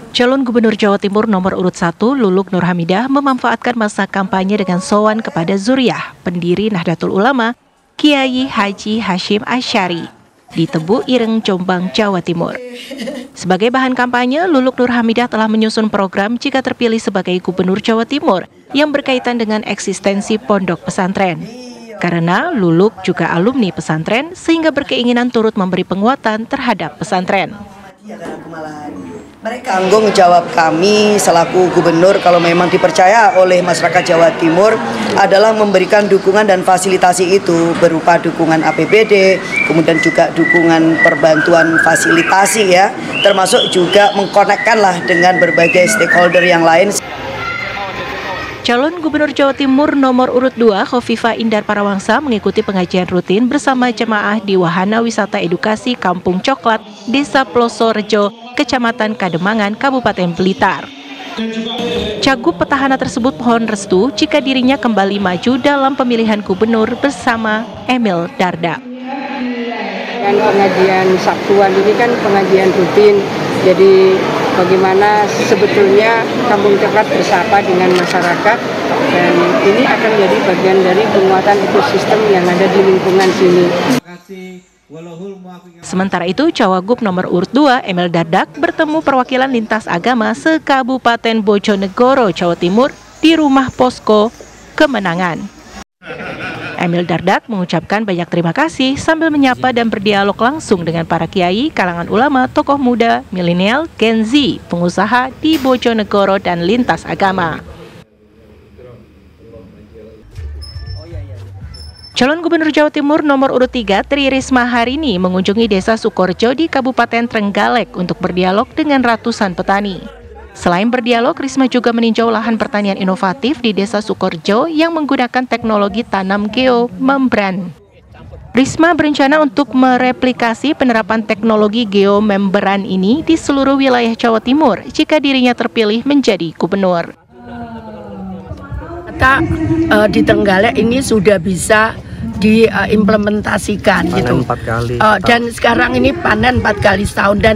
Calon Gubernur Jawa Timur nomor urut 1 Luluk Nur Hamidah memanfaatkan masa kampanye dengan sowan kepada Zuriyah, pendiri Nahdlatul Ulama, Kiai Haji Hasyim Asy'ari di Tebu Ireng, Jombang, Jawa Timur. Sebagai bahan kampanye, Luluk Nur Hamidah telah menyusun program jika terpilih sebagai Gubernur Jawa Timur yang berkaitan dengan eksistensi pondok pesantren. Karena Luluk juga alumni pesantren sehingga berkeinginan turut memberi penguatan terhadap pesantren. Mereka anggo menjawab kami selaku gubernur kalau memang dipercaya oleh masyarakat Jawa Timur adalah memberikan dukungan dan fasilitasi itu berupa dukungan APBD, kemudian juga dukungan perbantuan fasilitasi ya, termasuk juga mengkonekkanlah dengan berbagai stakeholder yang lain. Calon Gubernur Jawa Timur nomor urut 2 Khofifah Indar Parawansa mengikuti pengajian rutin bersama jemaah di Wahana Wisata Edukasi Kampung Coklat, Desa Ploso Rejo, Kecamatan Kademangan, Kabupaten Blitar. Cagup petahana tersebut mohon restu jika dirinya kembali maju dalam pemilihan gubernur bersama Emil Dardak. Dan pengajian Sabtuan ini kan pengajian rutin, jadi bagaimana sebetulnya Kampung Coklat bersapa dengan masyarakat, dan ini akan menjadi bagian dari penguatan ekosistem yang ada di lingkungan sini. Sementara itu, Cawagup nomor urut 2 Emil Dardak bertemu perwakilan lintas agama se-Kabupaten Bojonegoro, Jawa Timur di Rumah Posko Kemenangan. Emil Dardak mengucapkan banyak terima kasih sambil menyapa dan berdialog langsung dengan para kiai, kalangan ulama, tokoh muda, milenial, Gen Z, pengusaha di Bojonegoro dan lintas agama. Calon Gubernur Jawa Timur nomor urut 3 Tri Risma hari ini mengunjungi Desa Sukorjo di Kabupaten Trenggalek untuk berdialog dengan ratusan petani. Selain berdialog, Risma juga meninjau lahan pertanian inovatif di Desa Sukorjo yang menggunakan teknologi tanam geomembran. Risma berencana untuk mereplikasi penerapan teknologi geomembran ini di seluruh wilayah Jawa Timur jika dirinya terpilih menjadi gubernur. Kita di Trenggalek ini sudah bisa diimplementasikan gitu. 4 kali. Dan sekarang ini panen 4 kali setahun, dan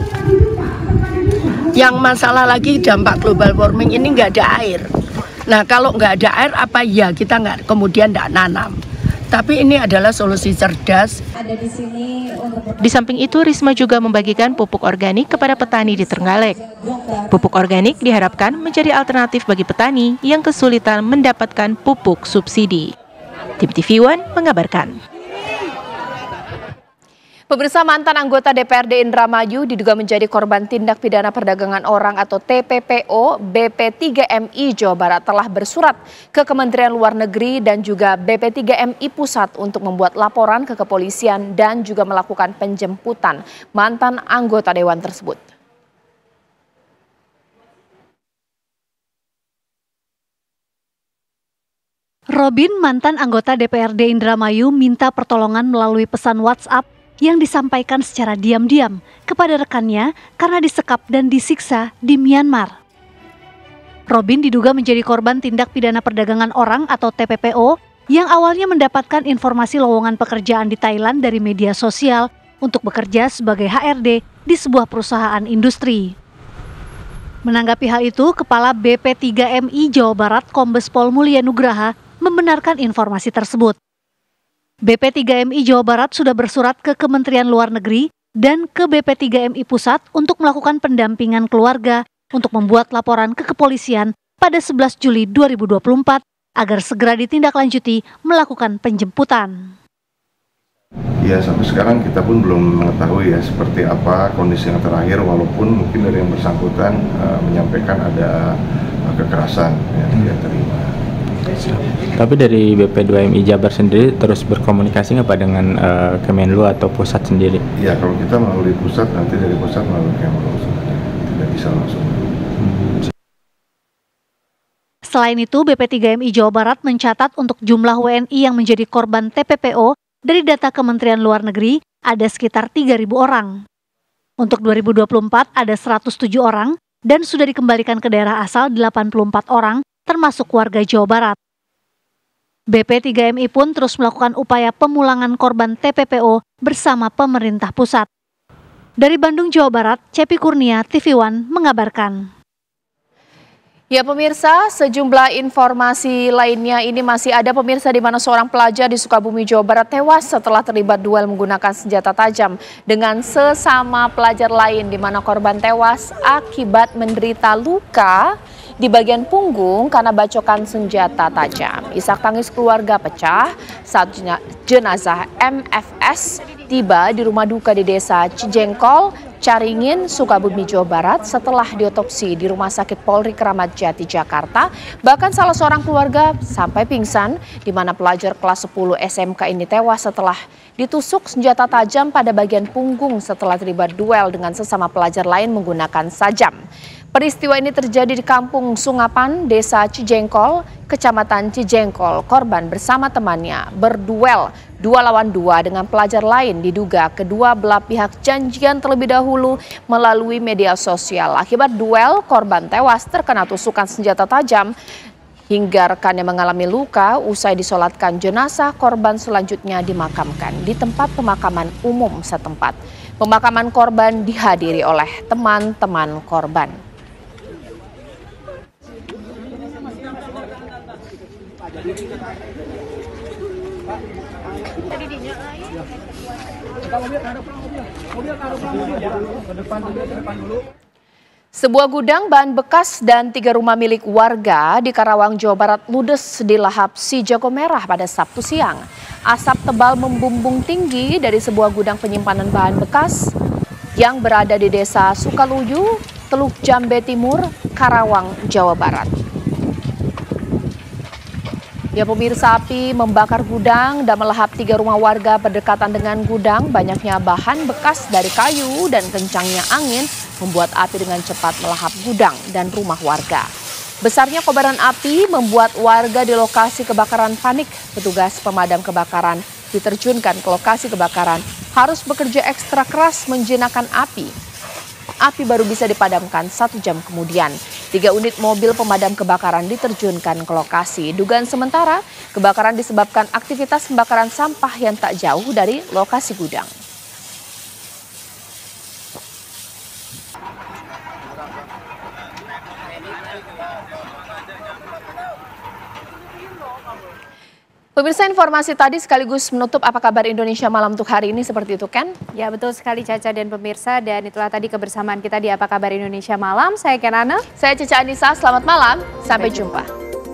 yang masalah lagi dampak global warming ini nggak ada air. Nah kalau nggak ada air apa ya kita nggak kemudian nggak nanam. Tapi ini adalah solusi cerdas. Di samping itu, Risma juga membagikan pupuk organik kepada petani di Trenggalek. Pupuk organik diharapkan menjadi alternatif bagi petani yang kesulitan mendapatkan pupuk subsidi. Tim TV One mengabarkan. Pemirsa, mantan anggota DPRD Indramayu diduga menjadi korban tindak pidana perdagangan orang atau TPPO BP3MI Jawa Barat telah bersurat ke Kementerian Luar Negeri dan juga BP3MI Pusat untuk membuat laporan ke kepolisian dan juga melakukan penjemputan mantan anggota dewan tersebut. Robin, mantan anggota DPRD Indramayu, minta pertolongan melalui pesan WhatsApp yang disampaikan secara diam-diam kepada rekannya karena disekap dan disiksa di Myanmar. Robin diduga menjadi korban tindak pidana perdagangan orang atau TPPO yang awalnya mendapatkan informasi lowongan pekerjaan di Thailand dari media sosial untuk bekerja sebagai HRD di sebuah perusahaan industri. Menanggapi hal itu, Kepala BP3MI Jawa Barat Kombes Pol Mulya Nugraha membenarkan informasi tersebut. BP3MI Jawa Barat sudah bersurat ke Kementerian Luar Negeri dan ke BP3MI Pusat untuk melakukan pendampingan keluarga untuk membuat laporan ke kepolisian pada 11 Juli 2024 agar segera ditindaklanjuti melakukan penjemputan. Ya, sampai sekarang kita pun belum mengetahui ya seperti apa kondisi yang terakhir, walaupun mungkin dari yang bersangkutan menyampaikan ada kekerasan yang dia terima. Tapi dari BP2MI Jabar sendiri terus berkomunikasi nggak Pak dengan Kemenlu atau pusat sendiri? Ya, kalau kita melalui pusat, nanti dari pusat melalui Kemenlu, tidak bisa langsung. Selain itu, BP3MI Jawa Barat mencatat untuk jumlah WNI yang menjadi korban TPPO dari data Kementerian Luar Negeri ada sekitar 3.000 orang. Untuk 2024 ada 107 orang dan sudah dikembalikan ke daerah asal 84 orang, termasuk warga Jawa Barat. BP3MI pun terus melakukan upaya pemulangan korban TPPO bersama pemerintah pusat. Dari Bandung, Jawa Barat, Cepi Kurnia, TV One mengabarkan. Ya pemirsa, sejumlah informasi lainnya ini masih ada pemirsa di mana seorang pelajar di Sukabumi, Jawa Barat tewas setelah terlibat duel menggunakan senjata tajam dengan sesama pelajar lain di mana korban tewas akibat menderita luka di bagian punggung karena bacokan senjata tajam. Isak tangis keluarga pecah saat jenazah MFS tiba di rumah duka di desa Cijengkol, Caringin, Sukabumi, Jawa Barat setelah diotopsi di Rumah Sakit Polri Kramat Jati, Jakarta. Bahkan salah seorang keluarga sampai pingsan di mana pelajar kelas 10 SMK ini tewas setelah ditusuk senjata tajam pada bagian punggung setelah terlibat duel dengan sesama pelajar lain menggunakan sajam. Peristiwa ini terjadi di Kampung Sungapan, Desa Cijengkol, Kecamatan Cijengkol. Korban bersama temannya berduel 2 lawan 2 dengan pelajar lain. Diduga kedua belah pihak janjian terlebih dahulu melalui media sosial. Akibat duel, korban tewas terkena tusukan senjata tajam hingga rekannya mengalami luka. Usai disolatkan, jenazah korban selanjutnya dimakamkan di tempat pemakaman umum setempat. Pemakaman korban dihadiri oleh teman-teman korban. Sebuah gudang bahan bekas dan 3 rumah milik warga di Karawang, Jawa Barat ludes dilahap si jago merah pada Sabtu siang. Asap tebal membumbung tinggi dari sebuah gudang penyimpanan bahan bekas yang berada di Desa Sukaluyu, Teluk Jambe Timur, Karawang, Jawa Barat. Ya pemirsa, api membakar gudang dan melahap 3 rumah warga berdekatan dengan gudang. Banyaknya bahan bekas dari kayu dan kencangnya angin membuat api dengan cepat melahap gudang dan rumah warga. Besarnya kobaran api membuat warga di lokasi kebakaran panik. Petugas pemadam kebakaran diterjunkan ke lokasi kebakaran harus bekerja ekstra keras menjinakkan api. Api baru bisa dipadamkan 1 jam kemudian. 3 unit mobil pemadam kebakaran diterjunkan ke lokasi. Dugaan sementara, kebakaran disebabkan aktivitas pembakaran sampah yang tak jauh dari lokasi gudang. Pemirsa, informasi tadi sekaligus menutup Apa Kabar Indonesia Malam untuk hari ini, seperti itu kan? Ya betul sekali Caca dan pemirsa, dan itulah tadi kebersamaan kita di Apa Kabar Indonesia Malam. Saya Kenana. Saya Cica Anissa, selamat malam, sampai jumpa.